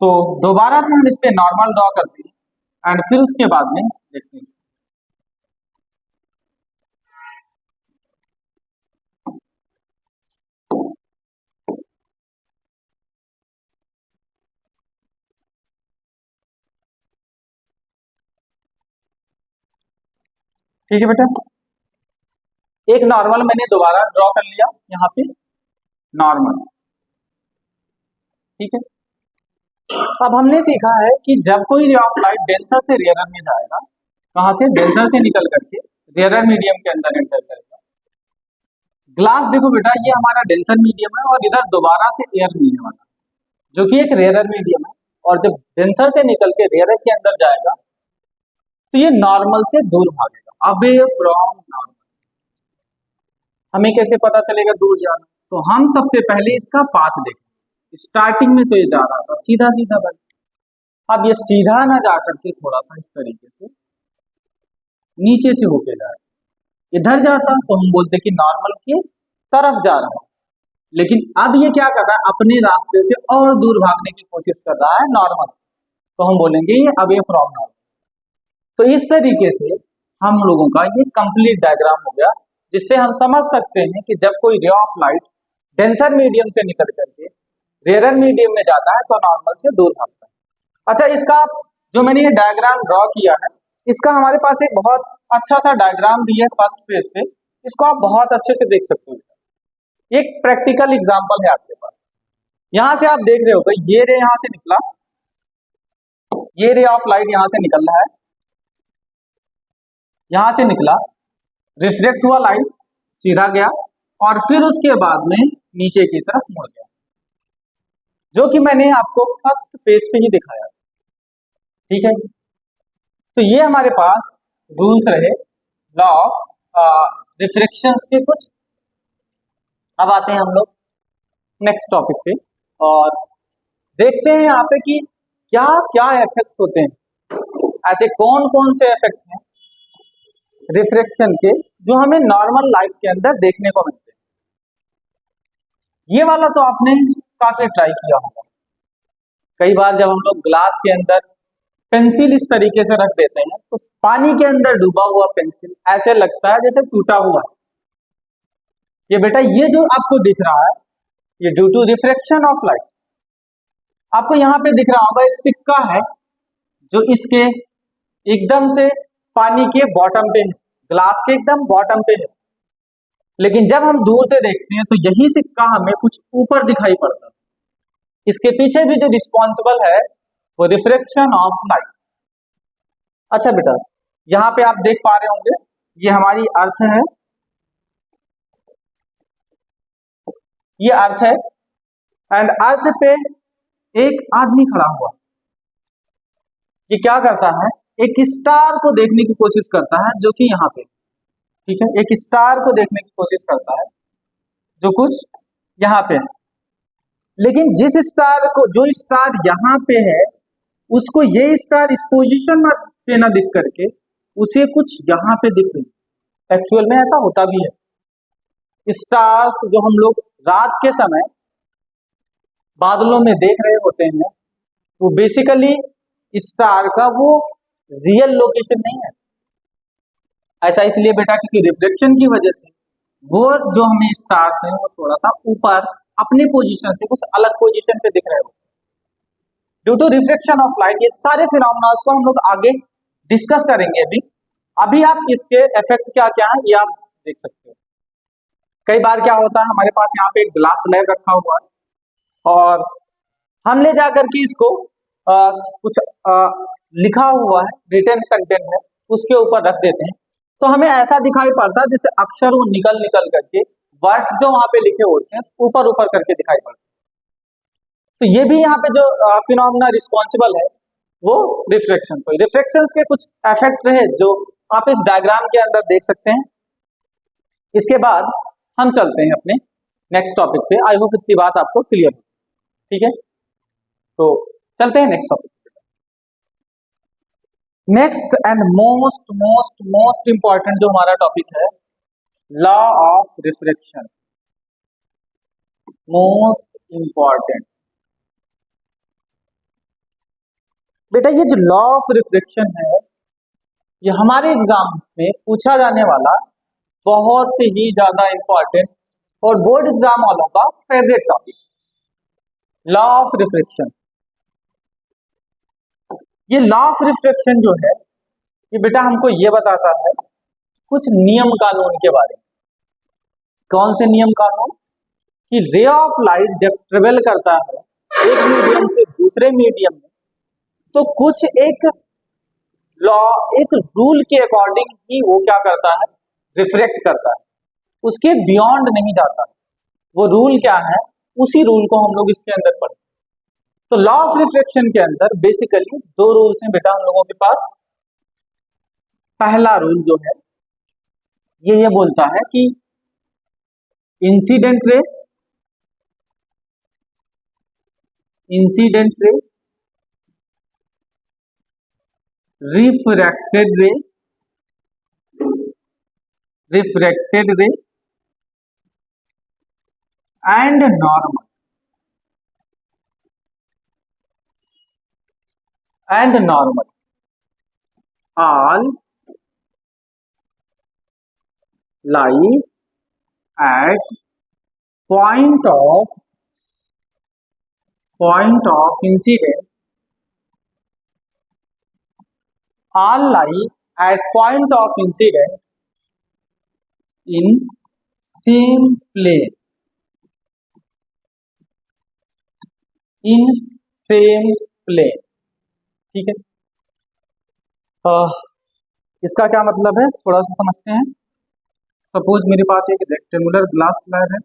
तो दोबारा से हम इस पे नॉर्मल ड्रॉ करते हैं एंड फिर उसके बाद में देखते हैं। ठीक है बेटा, एक नॉर्मल मैंने दोबारा ड्रॉ कर लिया यहाँ पे, नॉर्मल, ठीक है। अब हमने सीखा है कि जब कोई रे ऑफ लाइट डेंसर से रेयरर में जाएगा, कहां से? डेंसर से निकल करके रेयरर मीडियम के अंदर एंटर करेगा। ग्लास देखो बेटा, ये हमारा डेंसर मीडियम है और इधर दोबारा से एयर मिलने वाला है जो कि एक रेयरर मीडियम है, और जब डेंसर से निकल के रेयरर के अंदर जाएगा तो ये नॉर्मल से दूर भागेगा, अवे फ्रॉम नॉर्मल। हमें कैसे पता चलेगा दूर जाना? तो हम सबसे पहले इसका पाथ देखें। स्टार्टिंग में तो ये जा रहा था सीधा सीधा भाई, अब ये सीधा ना जा करके थोड़ा सा इस तरीके से नीचे से होके जाए, इधर जाता तो हम बोलते कि नॉर्मल के तरफ जा रहा है, लेकिन अब ये क्या कर रहा है? अपने रास्ते से और दूर भागने की कोशिश कर रहा है नॉर्मल, तो हम बोलेंगे ये अवे फ्रॉम नॉर्मल। तो इस तरीके से हम लोगों का ये कंप्लीट डायग्राम हो गया, जिससे हम समझ सकते हैं कि जब कोई ray of light denser medium से निकल करके रेयर मीडियम में जाता है तो नॉर्मल से दूर भागता है। अच्छा, इसका जो मैंने ये डायग्राम ड्रॉ किया है, इसका हमारे पास एक बहुत अच्छा सा डायग्राम भी है फर्स्ट पेज पे, इसको आप बहुत अच्छे से देख सकते हो। एक प्रैक्टिकल एग्जांपल है आपके पास। यहां से आप देख रहे हो ये रे यहां से निकला, ये रे ऑफ लाइट यहां से निकल रहा है, यहां से निकला, रिफ्लेक्ट हुआ लाइट, सीधा गया और फिर उसके बाद में नीचे की तरफ मुड़ गया, जो कि मैंने आपको फर्स्ट पेज पे ही दिखाया, ठीक है। तो ये हमारे पास रूल्स रहे लॉ ऑफ रिफ्लेक्शंस के कुछ। अब आते हैं हम लोग नेक्स्ट टॉपिक पे और देखते हैं यहाँ पे कि क्या क्या इफेक्ट होते हैं, ऐसे कौन कौन से इफेक्ट हैं रिफ्लेक्शन के जो हमें नॉर्मल लाइफ के अंदर देखने को मिलते हैं। ये वाला तो आपने काफी ट्राई किया होगा। कई बार जब हम लोग ग्लास के अंदर पेंसिल इस तरीके से रख देते हैं तो पानी के अंदर डूबा हुआ पेंसिल ऐसे लगता है जैसे टूटा हुआ है। ये बेटा ये जो आपको दिख रहा है ये due to reflection of light. आपको यहाँ पे दिख रहा होगा एक सिक्का है जो इसके एकदम से पानी के बॉटम पे है, ग्लास के एकदम बॉटम पे है, लेकिन जब हम दूर से देखते हैं तो यही सिक्का हमें कुछ ऊपर दिखाई पड़ता है। इसके पीछे भी जो रिस्पॉन्सिबल है वो रिफ्लेक्शन ऑफ लाइट। अच्छा बेटा, यहाँ पे आप देख पा रहे होंगे ये हमारी अर्थ है, ये अर्थ है एंड अर्थ पे एक आदमी खड़ा हुआ। ये क्या करता है? एक स्टार को देखने की कोशिश करता है जो कि यहाँ पे, ठीक है, एक स्टार को देखने की कोशिश करता है जो कुछ यहाँ पे है, लेकिन जिस स्टार को, जो स्टार यहाँ पे है उसको ये स्टार इस पोजीशन पे ना दिख करके उसे कुछ यहाँ पे दिख रही। एक्चुअल में ऐसा होता भी है। स्टार्स जो हम लोग रात के समय बादलों में देख रहे होते हैं वो बेसिकली स्टार का वो रियल लोकेशन नहीं है। ऐसा इसलिए बेटा क्योंकि रिफ्लेक्शन की वजह से वो जो हमें स्टार्स हैं वो थोड़ा सा ऊपर अपनी पोजीशन से कुछ अलग पोजीशन पे दिख रहे हो due to reflection of light. ये सारे फिनोमेना को हम लोग आगे डिस्कस करेंगे। अभी अभी आप इसके इफेक्ट क्या क्या है ये आप देख सकते हो। कई बार क्या होता है हमारे पास यहाँ पे एक ग्लास स्लैब रखा हुआ है और हम ले जाकर के इसको कुछ लिखा हुआ है रिटन कंटेंट है उसके ऊपर रख देते हैं तो हमें ऐसा दिखाई पड़ता है जैसे अक्षर वो निकल निकल करके वर्ड्स जो वहां पे लिखे होते हैं ऊपर ऊपर करके दिखाई पड़ते हैं। तो ये भी यहाँ पे जो फिनोमेना रिस्पॉन्सिबल है वो रिफ्लेक्शन को रिफ्लेक्शन के कुछ इफेक्ट रहे जो आप इस डायग्राम के अंदर देख सकते हैं। इसके बाद हम चलते हैं अपने नेक्स्ट टॉपिक पे। आई होप इतनी बात आपको क्लियर हो। ठीक है तो चलते हैं next topic. Next and most most most important जो हमारा टॉपिक है law of reflection. Most important बेटा ये जो लॉ ऑफ रिफ्लेक्शन है ये हमारे एग्जाम में पूछा जाने वाला बहुत ही ज्यादा इंपॉर्टेंट और बोर्ड एग्जाम वालों का favourite topic law of reflection. ये लॉ ऑफ रिफ्लेक्शन जो है ये बेटा हमको ये बताता है कुछ नियम कानून के बारे में। कौन से नियम कानून कि रे ऑफ लाइट जब ट्रेवल करता है एक मीडियम से दूसरे मीडियम में तो कुछ एक लॉ एक रूल के अकॉर्डिंग ही वो क्या करता है रिफ्लेक्ट करता है उसके बियॉन्ड नहीं जाता। वो रूल क्या है उसी रूल को हम लोग इसके अंदर पढ़ते। तो लॉ ऑफ रिफ्लेक्शन के अंदर बेसिकली दो रूल्स हैं बेटा हम लोगों के पास। पहला रूल जो है ये बोलता है कि इंसिडेंट रे रिफ्रैक्टेड रे and normal all lie at point of incident all lie at point of incident in same plane ठीक है। इसका क्या मतलब है थोड़ा सा समझते हैं। सपोज मेरे पास एक रेक्टेंगुलर ग्लास स्लैब है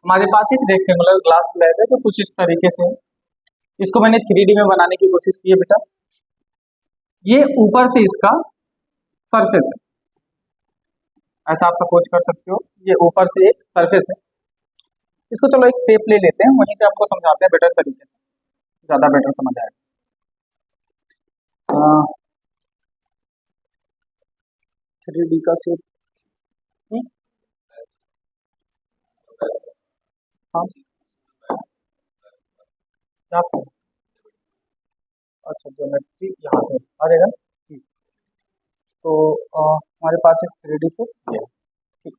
हमारे पास एक रेक्टेंगुलर ग्लास स्लैब है तो कुछ इस तरीके से इसको मैंने 3D में बनाने की कोशिश की है बेटा। ये ऊपर से इसका सरफेस है ऐसा आप सपोज कर सकते हो। ये ऊपर से एक सरफेस है इसको चलो एक शेप ले लेते हैं वहीं से आपको समझाते हैं बेटर तरीके से ज्यादा बेटर समझ आएगा। 3D का शेप हाँ क्या अच्छा ज्योमेट्री यहाँ से आ जाएगा। ठीक तो हमारे पास एक 3D से ये है। ठीक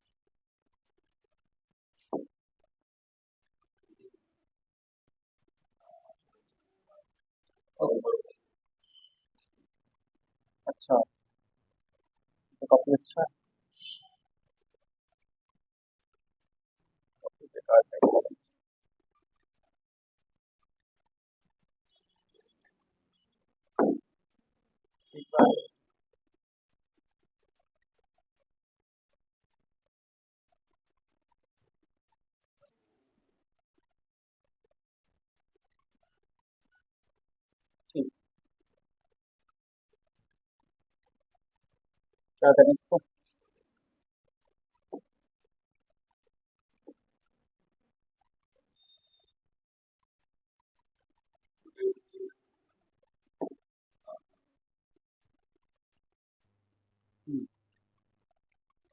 अच्छा तो काफी अच्छा है। काफी बेकार है। ठीक है ठीक क्या करें इसको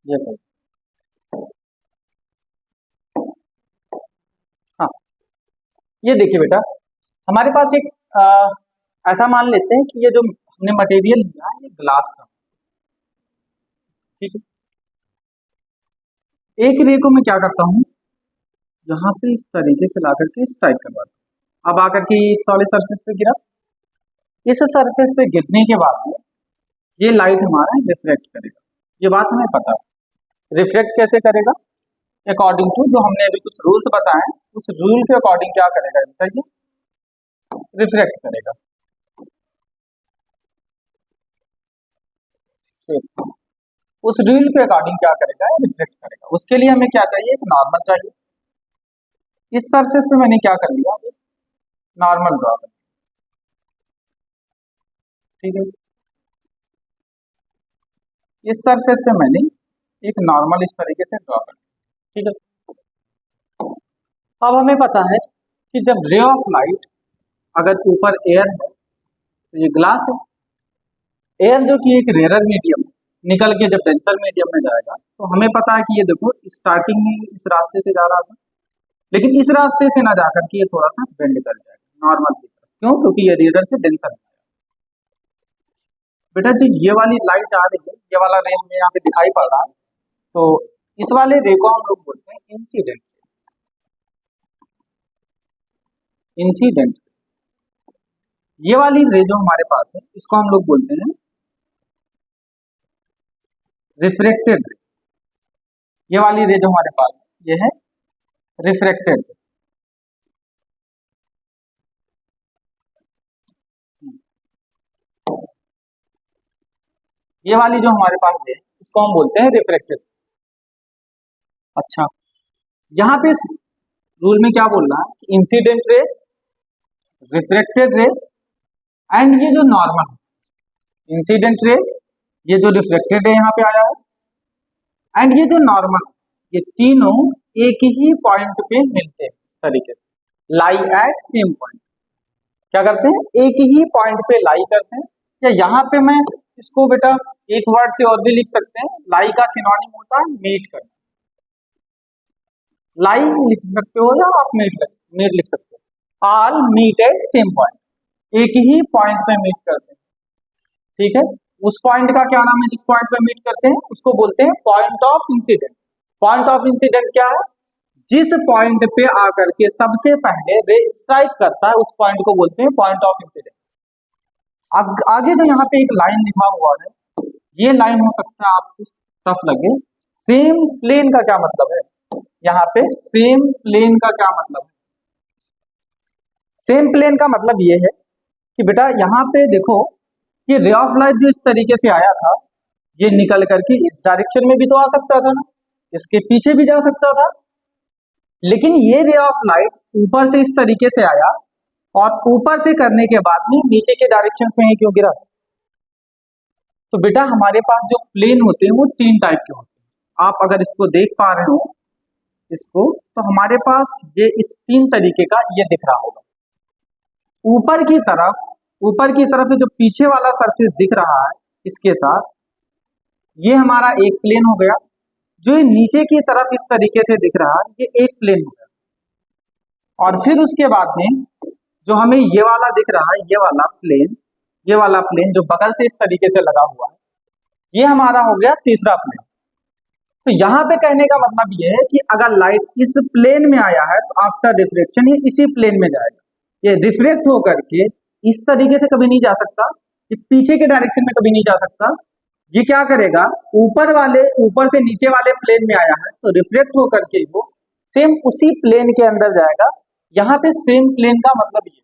ये सही। हाँ, ये देखिए बेटा, हमारे पास एक ऐसा मान लेते हैं कि ये जो हमने मटेरियल लिया है ये ग्लास का, ठीक है। एक रे को मैं क्या करता हूँ, यहाँ पे इस तरीके से ला करके इस टाइप करवाता हूँ। अब आकर के इस वाले सरफेस पे गिरा, इस सरफेस पे गिरने के बाद में ये लाइट हमारा रिफ्लेक्ट करेगा, ये बात हमें पता है। रिफ्लेक्ट कैसे करेगा, अकॉर्डिंग टू जो हमने अभी कुछ रूल्स बताए हैं, उस रूल के अकॉर्डिंग क्या करेगा बताइए, रिफ्लेक्ट करेगा। उस रूल के अकॉर्डिंग क्या करेगा, रिफ्लेक्ट करेगा। उसके लिए हमें क्या चाहिए, एक नॉर्मल चाहिए। इस सरफेस पे मैंने क्या कर लिया, नॉर्मल ड्रॉ कर, ठीक है। इस सरफेस पे मैंने एक नॉर्मल इस तरीके से ड्रॉ कर, ठीक है। अब हमें पता है कि जब रे ऑफ लाइट अगर ऊपर एयर है तो ये ग्लास है, एयर जो कि एक रेयर मीडियम निकल के जब डेंसर मीडियम में जाएगा तो हमें पता है कि ये देखो स्टार्टिंग में इस रास्ते से जा रहा था, लेकिन इस रास्ते से ना जाकर के ये थोड़ा सा बेंड कर जाएगा नॉर्मल की तरफ। क्यों, क्योंकि ये रेयर से डेंसर है। बेटा जी ये वाली लाइट आ रही है, ये वाला रे हमें यहाँ पे दिखाई पड़ रहा है, तो इस वाले रे को हम लोग बोलते हैं इंसिडेंट। इंसिडेंट ये वाली रे जो हमारे पास है इसको हम लोग बोलते हैं रिफ्रेक्टेड रे। ये वाली रे जो हमारे पास है ये है रिफ्रेक्टेड। ये वाली जो हमारे पास है इसको हम बोलते हैं रिफ्रेक्टेड। अच्छा, यहाँ पे इस रूल में क्या बोल रहा है कि इंसिडेंट रे, रिफ्रेक्टेड रे एंड ये जो नॉर्मल इंसिडेंट रे, ये जो रिफ्लेक्टेड रे यहाँ पे आया है एंड ये जो नॉर्मल, ये तीनों एक ही पॉइंट पे मिलते हैं इस तरीके से, लाई एट सेम पॉइंट। क्या करते हैं, एक ही पॉइंट पे लाई करते हैं। या यहाँ पे मैं इसको बेटा एक वर्ड से और भी लिख सकते हैं, लाई का सिनोनिम होता है मीट करना। लाई लिख सकते हो या आप मीट लिख सकते हो। All meet at same point, एक ही पॉइंट पे मीट करते हैं, ठीक है। उस पॉइंट का क्या नाम है जिस पॉइंट पे मीट करते हैं, उसको बोलते हैं point of incident. Point of incident क्या है, जिस पॉइंट पे आकर के सबसे पहले रे स्ट्राइक करता है उस पॉइंट को बोलते हैं पॉइंट ऑफ इंसिडेंट। आगे जो यहाँ पे एक लाइन लिखा हुआ है, ये लाइन हो सकता है आपको टफ लगे। सेम प्लेन का क्या मतलब है, यहाँ पे सेम प्लेन का क्या मतलब है, सेम प्लेन का मतलब ये है कि बेटा यहाँ पे देखो ये रे ऑफ लाइट जो इस तरीके से आया था, ये निकल करके इस डायरेक्शन में भी तो आ सकता था ना, इसके पीछे भी जा सकता था, लेकिन ये रे ऑफ लाइट ऊपर से इस तरीके से आया और ऊपर से करने के बाद में नीचे के डायरेक्शंस में ही क्यों गिरा। तो बेटा हमारे पास जो प्लेन होते हैं वो तीन टाइप के होते हैं। आप अगर इसको देख पा रहे हो इसको, तो हमारे पास ये इस तीन तरीके का ये दिख रहा होगा। ऊपर की तरफ जो पीछे वाला सरफेस दिख रहा है इसके साथ, ये हमारा एक प्लेन हो गया। जो नीचे की तरफ इस तरीके से दिख रहा है ये एक प्लेन हो गया। और फिर उसके बाद में जो हमें ये वाला दिख रहा है, ये वाला प्लेन जो बगल से इस तरीके से लगा हुआ है, ये हमारा हो गया तीसरा प्लेन। तो यहाँ पे कहने का मतलब ये है कि अगर लाइट इस प्लेन में आया है तो आफ्टर रिफ्लेक्शन ये इसी प्लेन में जाएगा। ये रिफ्लेक्ट होकर के इस तरीके से कभी नहीं जा सकता, ये पीछे के डायरेक्शन में कभी नहीं जा सकता। ये क्या करेगा, ऊपर से नीचे वाले प्लेन में आया है तो रिफ्लेक्ट होकर के वो सेम उसी प्लेन के अंदर जाएगा। यहाँ पे सेम प्लेन का मतलब ये,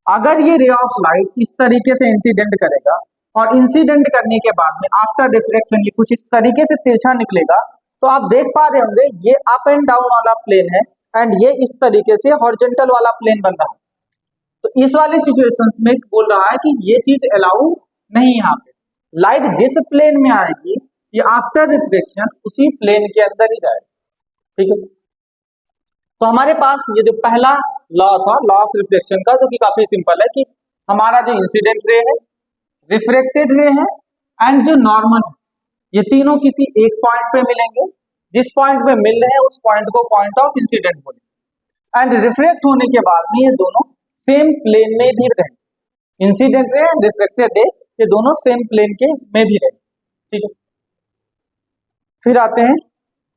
अगर ये रे ऑफ लाइट इस तरीके से इंसिडेंट करेगा और इंसिडेंट करने के बाद में आफ्टर रिफ्लेक्शन ये कुछ इस तरीके से तिरछा निकलेगा, तो आप देख पा रहे होंगे ये अप एंड डाउन वाला प्लेन है एंड ये इस तरीके से हॉरिजॉन्टल वाला प्लेन बन रहा है। तो इस वाली सिचुएशन में बोल रहा है कि ये चीज अलाउ नहीं, यहाँ पे लाइट जिस प्लेन में आएगी ये आफ्टर रिफ्लेक्शन उसी प्लेन के अंदर ही जाएगी, ठीक है। तो हमारे पास ये जो पहला लॉ था, लॉ ऑफ रिफ्लेक्शन का, जो कि काफी सिंपल है कि हमारा जो इंसिडेंट रे है, रिफ्रेक्टेड रे है एंड जो नॉर्मल है, ये तीनों किसी एक पॉइंट पे मिलेंगे, जिस पॉइंट पे मिल रहे हैं उस पॉइंट को पॉइंट ऑफ इंसिडेंट बोलेंगे। एंड रिफ्लेक्ट होने के बाद में ये दोनों सेम प्लेन में भी रहेंगे, incident ray and reflected ray ये दोनों सेम प्लेन के में भी रहेंगे। ठीक है, फिर आते हैं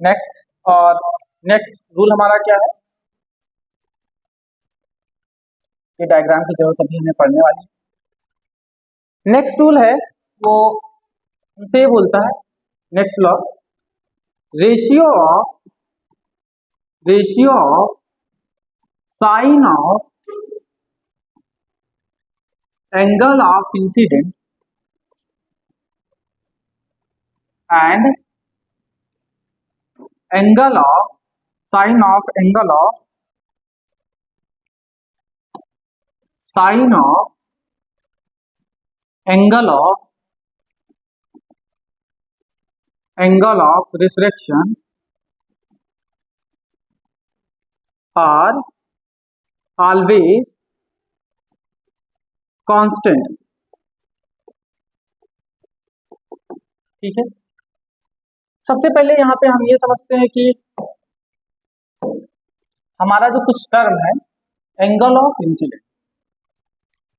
नेक्स्ट, और नेक्स्ट रूल हमारा क्या है, ये डायग्राम की जरूरत अभी हमें पढ़ने वाली है। नेक्स्ट रूल है वो हमसे बोलता है, next law, ratio of sine of angle of incident and angle of sine of angle of sine of angle of refraction are always constant. ठीक है, सबसे पहले यहाँ पे हम ये समझते हैं कि हमारा जो कुछ टर्म है एंगल ऑफ इंसिडेंट,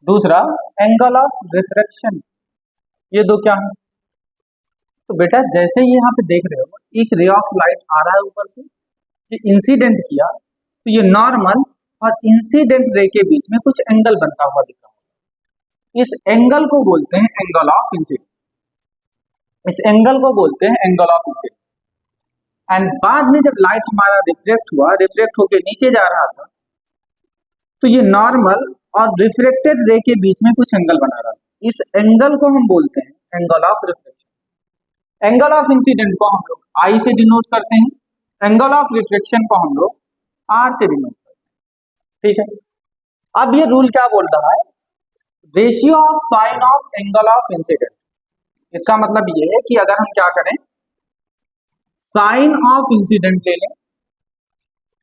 दूसरा एंगल ऑफ रिफ्रैक्शन, ये दो क्या है। तो बेटा जैसे ही यहाँ पे देख रहे हो एक रे ऑफ लाइट आ रहा है ऊपर से, ये इंसिडेंट किया, तो ये नॉर्मल और इंसिडेंट रे के बीच में कुछ एंगल बनता हुआ दिख रहा है, इस एंगल को बोलते हैं एंगल ऑफ इंसिडेंट, इस एंगल को बोलते हैं एंगल ऑफ इंसिडेंट। एंड बाद में जब लाइट हमारा रिफ्लेक्ट हुआ, रिफ्लेक्ट होकर नीचे जा रहा था, तो ये नॉर्मल और रिफ्लेक्टेड रे के बीच में कुछ एंगल बना रहा है, इस एंगल को हम बोलते हैं angle of reflection. Angle of incident को हम लोग आई से डिनोट करते हैं, एंगल ऑफ रिफ्लेक्शन को हम लोग आर से डिनोट करते हैं। ठीक है, अब ये रूल क्या बोल रहा है, ratio of sine of angle of incident, इसका मतलब ये है कि अगर हम क्या करें, साइन ऑफ इंसिडेंट ले लें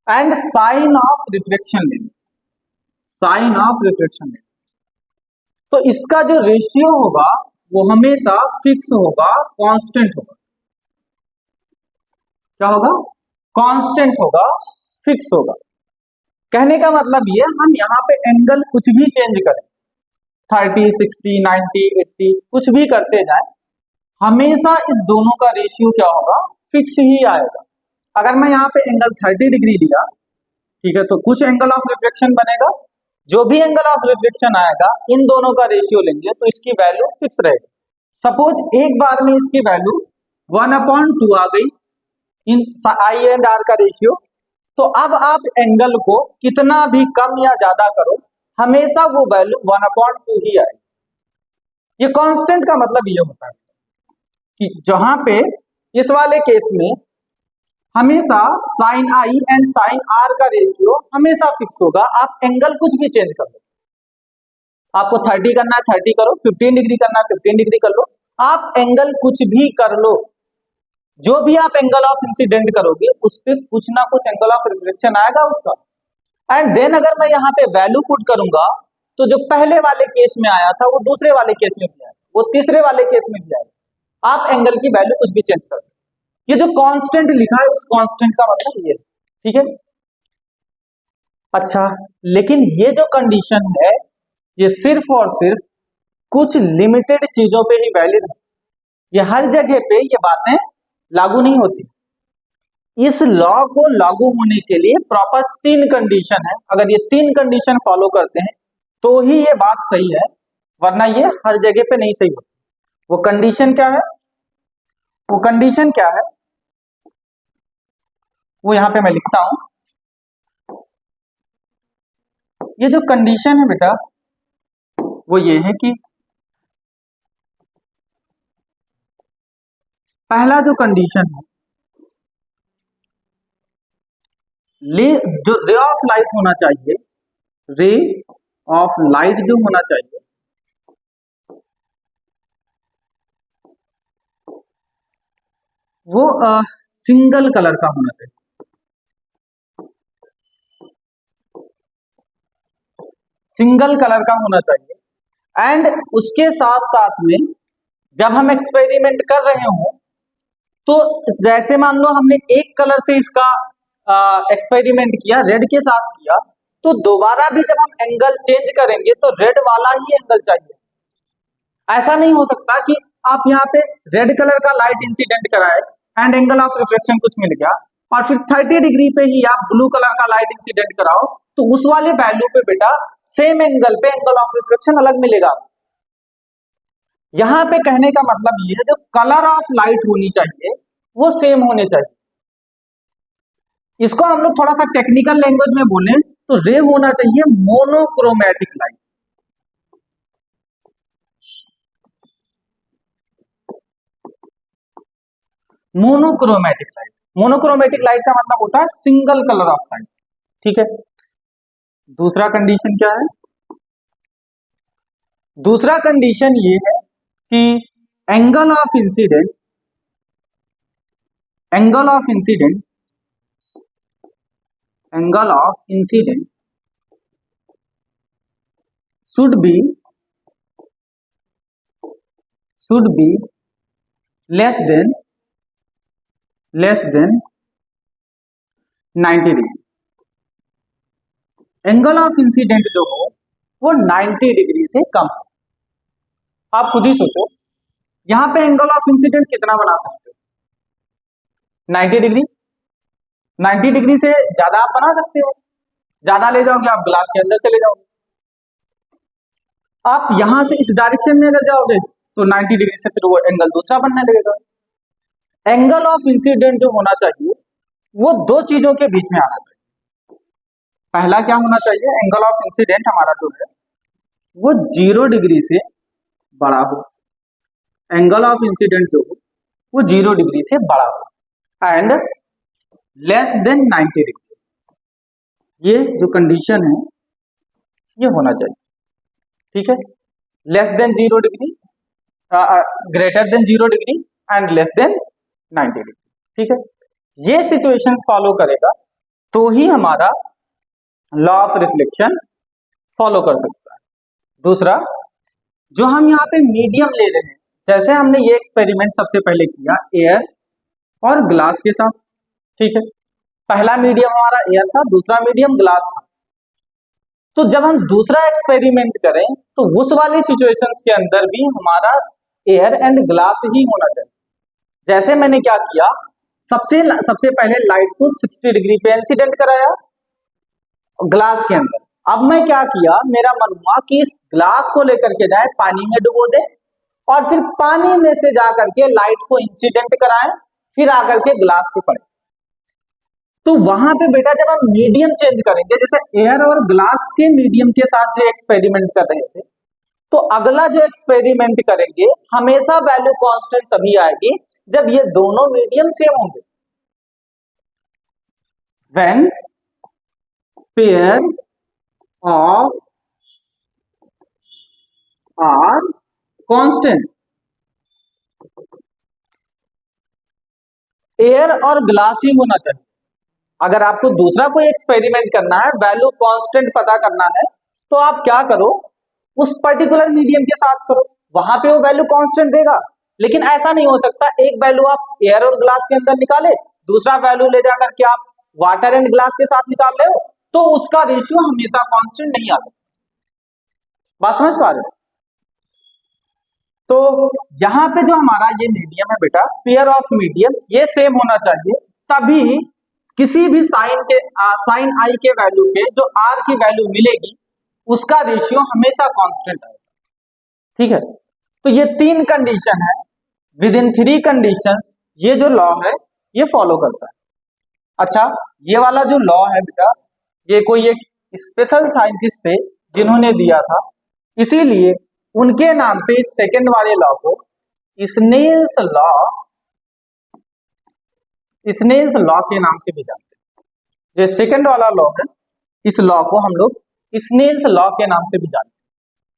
एंड साइन ऑफ रिफ्लेक्शन ले लें, साइन ऑफ रिफ्लेक्शन ले लें, तो इसका जो रेशियो होगा वो हमेशा फिक्स होगा, कांस्टेंट होगा। क्या होगा, कांस्टेंट होगा, फिक्स होगा। कहने का मतलब ये, हम यहाँ पे एंगल कुछ भी चेंज करें, 30, 60, 90, 80 कुछ भी करते जाए, हमेशा इस दोनों का रेशियो क्या होगा, फिक्स ही आएगा। अगर मैं यहाँ पे एंगल 30 डिग्री लिया, ठीक है, तो कुछ एंगल ऑफ रिफ्लेक्शन बनेगा, जो भी एंगल ऑफ रिफ्लेक्शन आएगा इन दोनों का रेशियो लेंगे तो इसकी वैल्यू फिक्स रहेगी। सपोज एक बार में इसकी वैल्यू 1/2 आ गई इन आई एंड आर का रेशियो, तो अब आप एंगल को कितना भी कम या ज्यादा करो, हमेशा वो वैल्यू 1/2 ही आएगी। ये कांस्टेंट का मतलब ये होता है कि जहां पे इस वाले केस में हमेशा sine I and sine R का रेशियो हमेशा फिक्स होगा, आप एंगल कुछ भी चेंज कर लो, आपको 30 करना है 30 करो, 15 डिग्री करना है 15 डिग्री कर लो, आप एंगल कुछ भी कर लो, जो भी आप एंगल ऑफ इंसिडेंट करोगे उस पर कुछ ना कुछ एंगल ऑफ रिफ्लेक्शन आएगा उसका। एंड देन अगर मैं यहाँ पे वैल्यू पुट करूंगा तो जो पहले वाले केस में आया था वो दूसरे वाले केस में भी आएगा, वो तीसरे वाले केस में भी आएगा, आप एंगल की वैल्यू कुछ भी चेंज कर दो। ये जो कांस्टेंट लिखा है उस कांस्टेंट का मतलब ये, ठीक है। अच्छा, लेकिन ये जो कंडीशन है ये सिर्फ और सिर्फ कुछ लिमिटेड चीजों पे ही वैलिड है, ये हर जगह पे ये बातें लागू नहीं होती। इस लॉ को लागू होने के लिए प्रॉपर 3 कंडीशन है, अगर ये 3 कंडीशन फॉलो करते हैं तो ही ये बात सही है, वरना ये हर जगह पे नहीं सही होती। वो कंडीशन क्या है, वो कंडीशन क्या है वो यहां पे मैं लिखता हूं। ये जो कंडीशन है बेटा वो ये है कि पहला जो कंडीशन है, जो रे ऑफ लाइट होना चाहिए, रे ऑफ लाइट जो होना चाहिए वो सिंगल कलर का होना चाहिए, सिंगल कलर का होना चाहिए। एंड उसके साथ साथ में जब हम एक्सपेरिमेंट कर रहे हो तो जैसे मान लो हमने एक कलर से इसका एक्सपेरिमेंट किया, रेड के साथ किया, तो दोबारा भी जब हम एंगल चेंज करेंगे तो रेड वाला ही एंगल चाहिए। ऐसा नहीं हो सकता कि आप यहाँ पे रेड कलर का लाइट इंसिडेंट कराए एंड एंगल ऑफ रिफ्लेक्शन कुछ मिल गया और फिर 30 डिग्री पे ही आप ब्लू कलर का लाइट इंसिडेंट कराओ, तो उस वाले वैल्यू पे बेटा सेम एंगल पे एंगल ऑफ रिफ्लेक्शन अलग मिलेगा। यहां पे कहने का मतलब ये है, जो कलर ऑफ लाइट होनी चाहिए वो सेम होने चाहिए। इसको हम लोग थोड़ा सा टेक्निकल लैंग्वेज में बोले तो रे होना चाहिए monochromatic light. Monochromatic light, monochromatic light का मतलब होता है सिंगल कलर ऑफ लाइट। ठीक है, दूसरा कंडीशन क्या है? दूसरा कंडीशन ये है कि angle of incident, angle of incident, angle of incident should be less than 90 degree. Angle of incident जो हो वो 90 डिग्री से कम हो। आप खुद ही सोचो, यहां पे एंगल ऑफ इंसिडेंट कितना बना सकते हो? 90 डिग्री। 90 डिग्री से ज्यादा आप बना सकते हो, ज्यादा ले जाओगे आप ग्लास के अंदर चले जाओगे। आप यहां से इस डायरेक्शन में अगर जाओगे तो 90 डिग्री से फिर वो एंगल दूसरा बनने लगेगा। एंगल ऑफ इंसिडेंट जो होना चाहिए वो दो चीजों के बीच में आना चाहिए। पहला क्या होना चाहिए? एंगल ऑफ इंसिडेंट हमारा जो है वो 0 डिग्री से बड़ा हो। एंगल ऑफ इंसिडेंट जो हो वो 0 डिग्री से बड़ा हो एंड लेस देन 90 डिग्री। ये जो कंडीशन है ये होना चाहिए। ठीक है, less than 0 degree, greater than 0 degree and less than 90 degree. ठीक है, ये सिचुएशंस फॉलो करेगा तो ही हमारा लॉ ऑफ रिफ्लेक्शन फॉलो कर सकता है। दूसरा, जो हम यहाँ पे मीडियम ले रहे हैं, जैसे हमने ये एक्सपेरिमेंट सबसे पहले किया एयर और ग्लास के साथ। ठीक है, पहला मीडियम हमारा एयर था, दूसरा मीडियम ग्लास था। तो जब हम दूसरा एक्सपेरिमेंट करें तो उस वाली सिचुएशंस के अंदर भी हमारा एयर एंड ग्लास ही होना चाहिए। जैसे मैंने क्या किया, सबसे पहले लाइट को 60 डिग्री पे इंसिडेंट कराया ग्लास के अंदर। अब मैं क्या किया, मेरा मन हुआ कि इस ग्लास को लेकर के जाए पानी में डुबो दे और फिर पानी में से जाकर के लाइट को इंसिडेंट कराएं, फिर आकर के ग्लास पे पड़े। तो वहां पे बेटा जब हम मीडियम चेंज करेंगे, जैसे एयर और ग्लास के मीडियम के साथ जो एक्सपेरिमेंट कर रहे थे, तो अगला जो एक्सपेरिमेंट करेंगे हमेशा वैल्यू कांस्टेंट तभी आएगी जब ये दोनों मीडियम सेम होंगे। When pair of are constant, air और ग्लास ही होना चाहिए। अगर आपको दूसरा कोई एक्सपेरिमेंट करना है, वैल्यू कांस्टेंट पता करना है, तो आप क्या करो, उस पर्टिकुलर मीडियम के साथ करो, वहां पे वो वैल्यू कांस्टेंट देगा। लेकिन ऐसा नहीं हो सकता एक वैल्यू आप एयर और ग्लास के अंदर निकाले, दूसरा वैल्यू ले जाकर के आप वाटर एंड ग्लास के साथ निकाल रहे हो, तो उसका रेशियो हमेशा कांस्टेंट नहीं आ सकता। बात समझ पा रहे हो? तो यहां पे जो हमारा ये मीडियम है बेटा, पेयर ऑफ मीडियम, ये सेम होना चाहिए, तभी किसी भी साइन आई के वैल्यू पे जो आर की वैल्यू मिलेगी उसका रेशियो हमेशा कांस्टेंट आएगा। ठीक है, तो ये तीन कंडीशन है, विद इन 3 कंडीशंस ये जो लॉ है ये फॉलो करता है। अच्छा, ये वाला जो लॉ है बेटा, ये कोई एक स्पेशल साइंटिस्ट थे जिन्होंने दिया था, इसीलिए उनके नाम पे इस सेकंड वाले लॉ को स्नेल्स लॉ के नाम से भी जानते हैं। जो सेकंड वाला लॉ है, इस लॉ को हम लोग स्नेल्स लॉ के नाम से भी जानते हैं।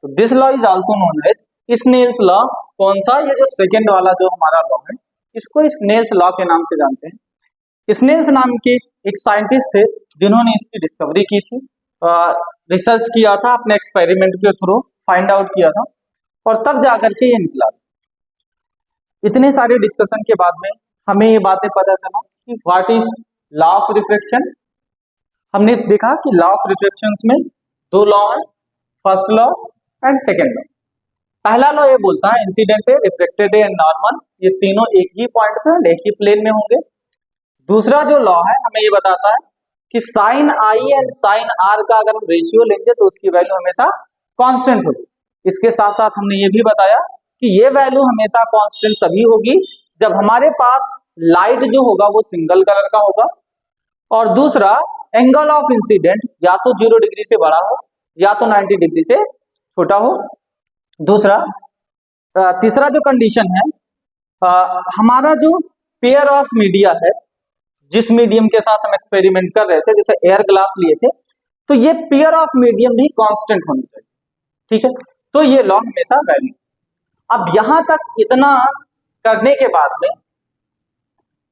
तो this law is also known as Snell's law. कौन सा? ये जो सेकंड वाला जो हमारा लॉ है, इसको स्नेल्स लॉ के नाम से जानते हैं। स्नेल्स नाम के एक साइंटिस्ट थे जिन्होंने इसकी डिस्कवरी की थी, रिसर्च किया था, अपने एक्सपेरिमेंट के थ्रू फाइंड आउट किया था, और तब जाकर के ये निकला। इतने सारे डिस्कशन के बाद में हमें ये बातें पता चला कि what is law of refraction. हमने देखा कि लॉ ऑफ रिफ्रैक्शन में दो लॉ है, first law and second law. पहला लॉ ये बोलता है इंसिडेंट है, रिफ्लेक्टेड है एंड नॉर्मल, ये तीनों एक ही पॉइंट पे एक ही प्लेन में होंगे। दूसरा जो लॉ है हमें ये बताता है कि sine I and sine R का अगर हम रेशियो लेंगे तो उसकी वैल्यू हमेशा कांस्टेंट होगी। इसके साथ साथ हमने ये भी बताया कि ये वैल्यू हमेशा कांस्टेंट तभी होगी जब हमारे पास लाइट जो होगा वो सिंगल कलर का होगा, और दूसरा एंगल ऑफ इंसिडेंट या तो 0 डिग्री से बड़ा हो या तो 90 डिग्री से छोटा हो। दूसरा तीसरा जो कंडीशन है, हमारा जो पेयर ऑफ मीडिया है, जिस मीडियम के साथ हम एक्सपेरिमेंट कर रहे थे, जैसे एयर ग्लास लिए थे, तो ये पेयर ऑफ मीडियम भी कांस्टेंट होनी चाहिए। ठीक है, तो ये लॉ हमेशा वैल्यू। अब यहां तक इतना करने के बाद में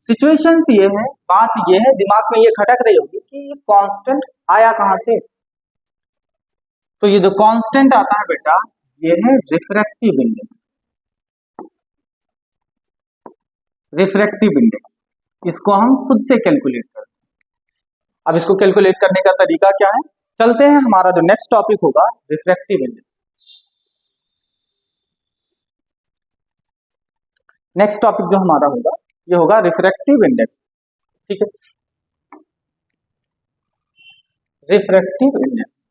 सिचुएशंस ये है, बात ये है, दिमाग में ये खटक रही होगी कि ये कांस्टेंट आया कहां से। तो ये जो कांस्टेंट आता है बेटा, ये है रिफ्रैक्टिव इंडेक्स। रिफ्रैक्टिव इंडेक्स इसको हम खुद से कैलकुलेट करते हैं। अब इसको कैलकुलेट करने का तरीका क्या है, चलते हैं, हमारा जो नेक्स्ट टॉपिक होगा रिफ्रैक्टिव इंडेक्स। नेक्स्ट टॉपिक जो हमारा होगा ये होगा रिफ्रैक्टिव इंडेक्स। ठीक है, रिफ्रैक्टिव इंडेक्स।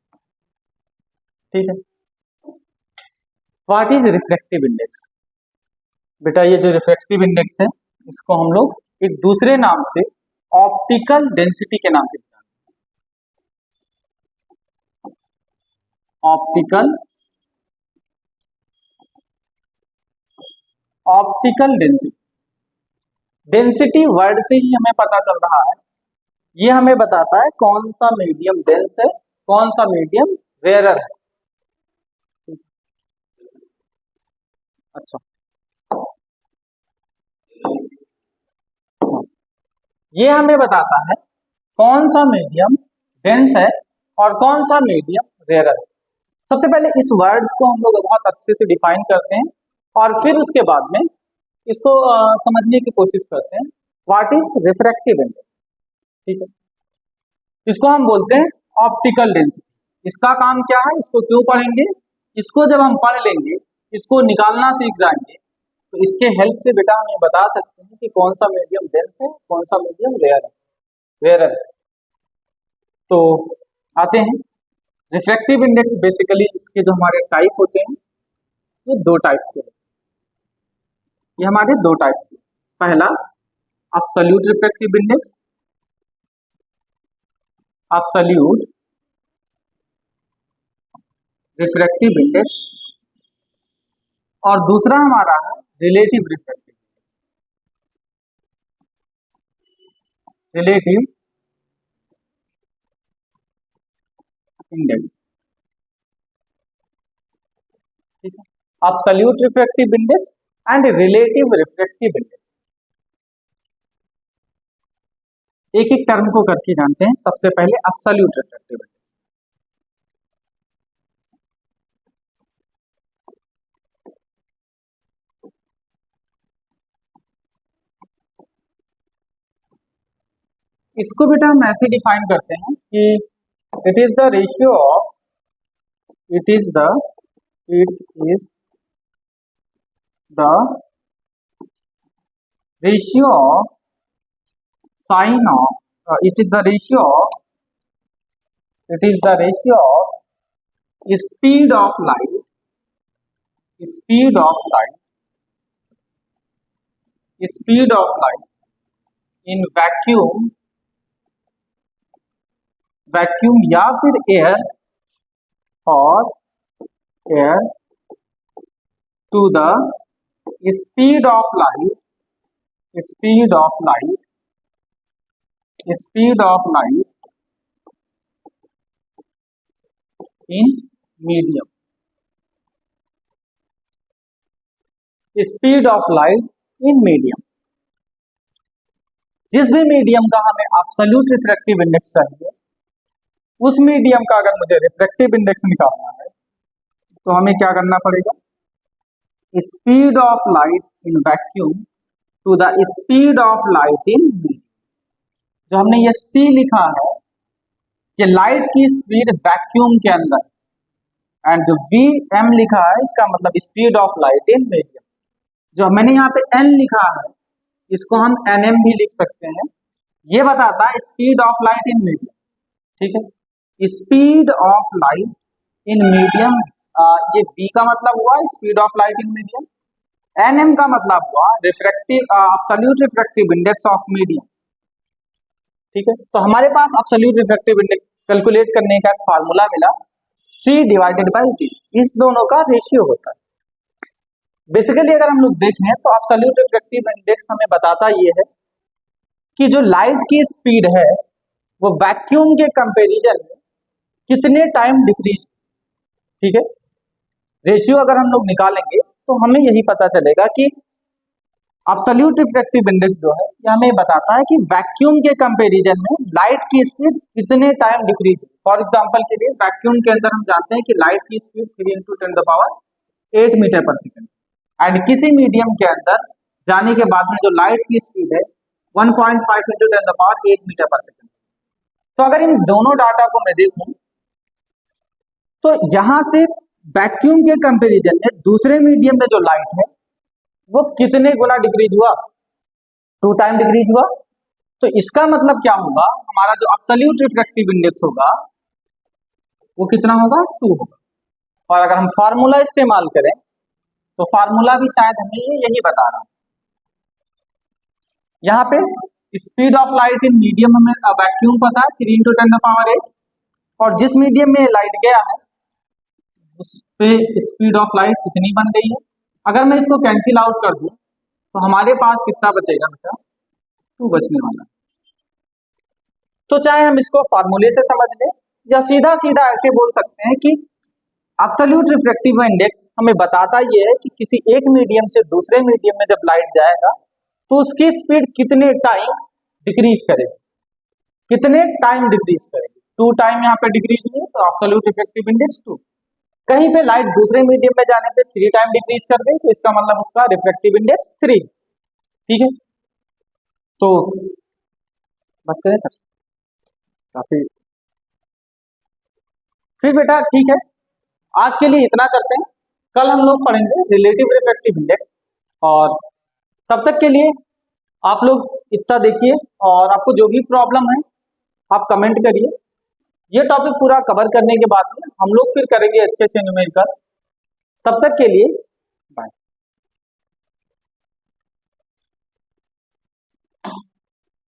ठीक है, व्हाट इज रिफ्रैक्टिव इंडेक्स। बेटा ये जो रिफ्रैक्टिव इंडेक्स है इसको हम लोग एक दूसरे नाम से ऑप्टिकल डेंसिटी के नाम से जानते हैं। Optical density. डेंसिटी वर्ड से ही हमें पता चल रहा है, ये हमें बताता है कौन सा मीडियम डेंस है, कौन सा मीडियम रेयर है। अच्छा, ये हमें बताता है कौन सा मीडियम डेंस है और कौन सा मीडियम रेयर है। सबसे पहले इस वर्ड्स को हम लोग बहुत अच्छे से डिफाइन करते हैं और फिर उसके बाद में इसको समझने की कोशिश करते हैं। What is refractive index. ठीक है, इसको हम बोलते हैं ऑप्टिकल डेंसिटी। इसका काम क्या है, इसको क्यों पढ़ेंगे, इसको जब हम पढ़ लेंगे, इसको निकालना सीख जाएंगे, तो इसके हेल्प से बेटा हम ये बता सकते हैं कि कौन सा मीडियम डेंस है, कौन सा मीडियम रेयर है। तो आते हैं रिफ्रैक्टिव इंडेक्स। बेसिकली इसके जो हमारे टाइप होते हैं ये दो टाइप्स के, ये हमारे दो टाइप्स के। पहला absolute refractive index, absolute refractive index, और दूसरा हमारा है रिलेटिव रिफ्रैक्टिव इंडेक्स। ठीक है, absolute refractive index and relative refractive index. एक एक टर्म को करके जानते हैं। सबसे पहले एब्सोल्यूट रिफ्रैक्टिव इंडेक्स। इसको बेटा हम ऐसे डिफाइन करते हैं कि it is the ratio of it is the ratio of sine of it is the ratio of speed of light in vacuum या फिर air to the speed of light in medium। Speed of light in medium, जिस भी medium का हमें absolute refractive index चाहिए, उस medium का अगर मुझे रिफ्रैक्टिव इंडेक्स निकालना है तो हमें क्या करना पड़ेगा, speed of light in vacuum to the speed of light in medium. जो हमने ये C लिखा है कि लाइट की स्पीड वैक्यूम के अंदर, एंड जो VM लिखा है इसका मतलब speed of light in medium. जो मैंने यहाँ पे N लिखा है इसको हम NM भी लिख सकते हैं, ये बताता है speed of light in medium. ठीक है, speed of light in medium, ये B का मतलब हुआ speed of light in medium. NM का मतलब हुआ refractive absolute refractive index of medium. ठीक है, तो हमारे पास एब्सोल्यूट रिफ्रैक्टिव इंडेक्स कैलकुलेट करने का एक फार्मूला मिला, C डिवाइडेड बाई D। इस दोनों का रेशियो होता है। बेसिकली अगर हम लोग देखें तो एब्सोल्यूट रिफ्रैक्टिव इंडेक्स हमें बताता ये है कि जो लाइट की स्पीड है वो वैक्यूम के कंपैरिजन में कितने टाइम डिक्रीज। ठीक है, रेशियो अगर हम लोग निकालेंगे तो हमें यही पता चलेगा कि एब्सोल्यूट रिफ्रैक्टिव इंडेक्स जो है ये हमें बताता है कि वैक्यूम के कंपैरिजन में लाइट की स्पीड कितने टाइम डिक्रीज। फॉर एग्जांपल के लिए वैक्यूम के अंदर हम जानते हैं कि लाइट की स्पीड 3 × 10⁸ मीटर पर सेकेंड, एंड किसी मीडियम के अंदर जाने के बाद में जो लाइट की स्पीड है 1.5 × 10⁸ मीटर पर सेकेंड। तो अगर इन दोनों डाटा को मैं देखूं तो यहां से वैक्यूम के कंपैरिजन में दूसरे मीडियम में जो लाइट है वो कितने गुना डिक्रीज हुआ, 2 टाइम डिक्रीज हुआ। तो इसका मतलब क्या होगा, हमारा जो एब्सोल्यूट रिफ्रैक्टिव इंडेक्स होगा वो कितना होगा, 2 होगा। और अगर हम फार्मूला इस्तेमाल करें तो फार्मूला भी शायद हमें यही बता रहा है। यहाँ पे speed of light in medium हमें वैक्यूम पता है 3 × 10⁸, और जिस मीडियम में लाइट गया है उस पे स्पीड ऑफ लाइट कितनी बन गई है। अगर मैं इसको कैंसिल आउट कर दूं तो हमारे पास कितना बचेगा बेटा, 2 बचने वाला। तो चाहे हम इसको फार्मूले से समझ लें या सीधा सीधा ऐसे बोल सकते हैं कि एब्सोल्यूट रिफ्रैक्टिव इंडेक्स हमें बताता ये है कि किसी एक मीडियम से दूसरे मीडियम में जब लाइट जाएगा तो उसकी स्पीड कितने टाइम डिक्रीज करेगी, कितने टाइम डिक्रीज करेगी। 2 टाइम यहाँ पे डिक्रीज हुई तो एब्सोल्यूट रिफ्रैक्टिव इंडेक्स 2। कहीं पे लाइट दूसरे मीडियम में जाने पे 3 टाइम डिक्रीज कर गई तो इसका मतलब उसका रिफ्रैक्टिव इंडेक्स 3। ठीक है, तो बात करें सर काफी। फिर बेटा ठीक है, आज के लिए इतना करते हैं, कल हम लोग पढ़ेंगे रिलेटिव रिफ्रैक्टिव इंडेक्स। और तब तक के लिए आप लोग इतना देखिए, और आपको जो भी प्रॉब्लम है आप कमेंट करिए। ये टॉपिक पूरा कवर करने के बाद में हम लोग फिर करेंगे अच्छे से न्यूमेरिकल। तब तक के लिए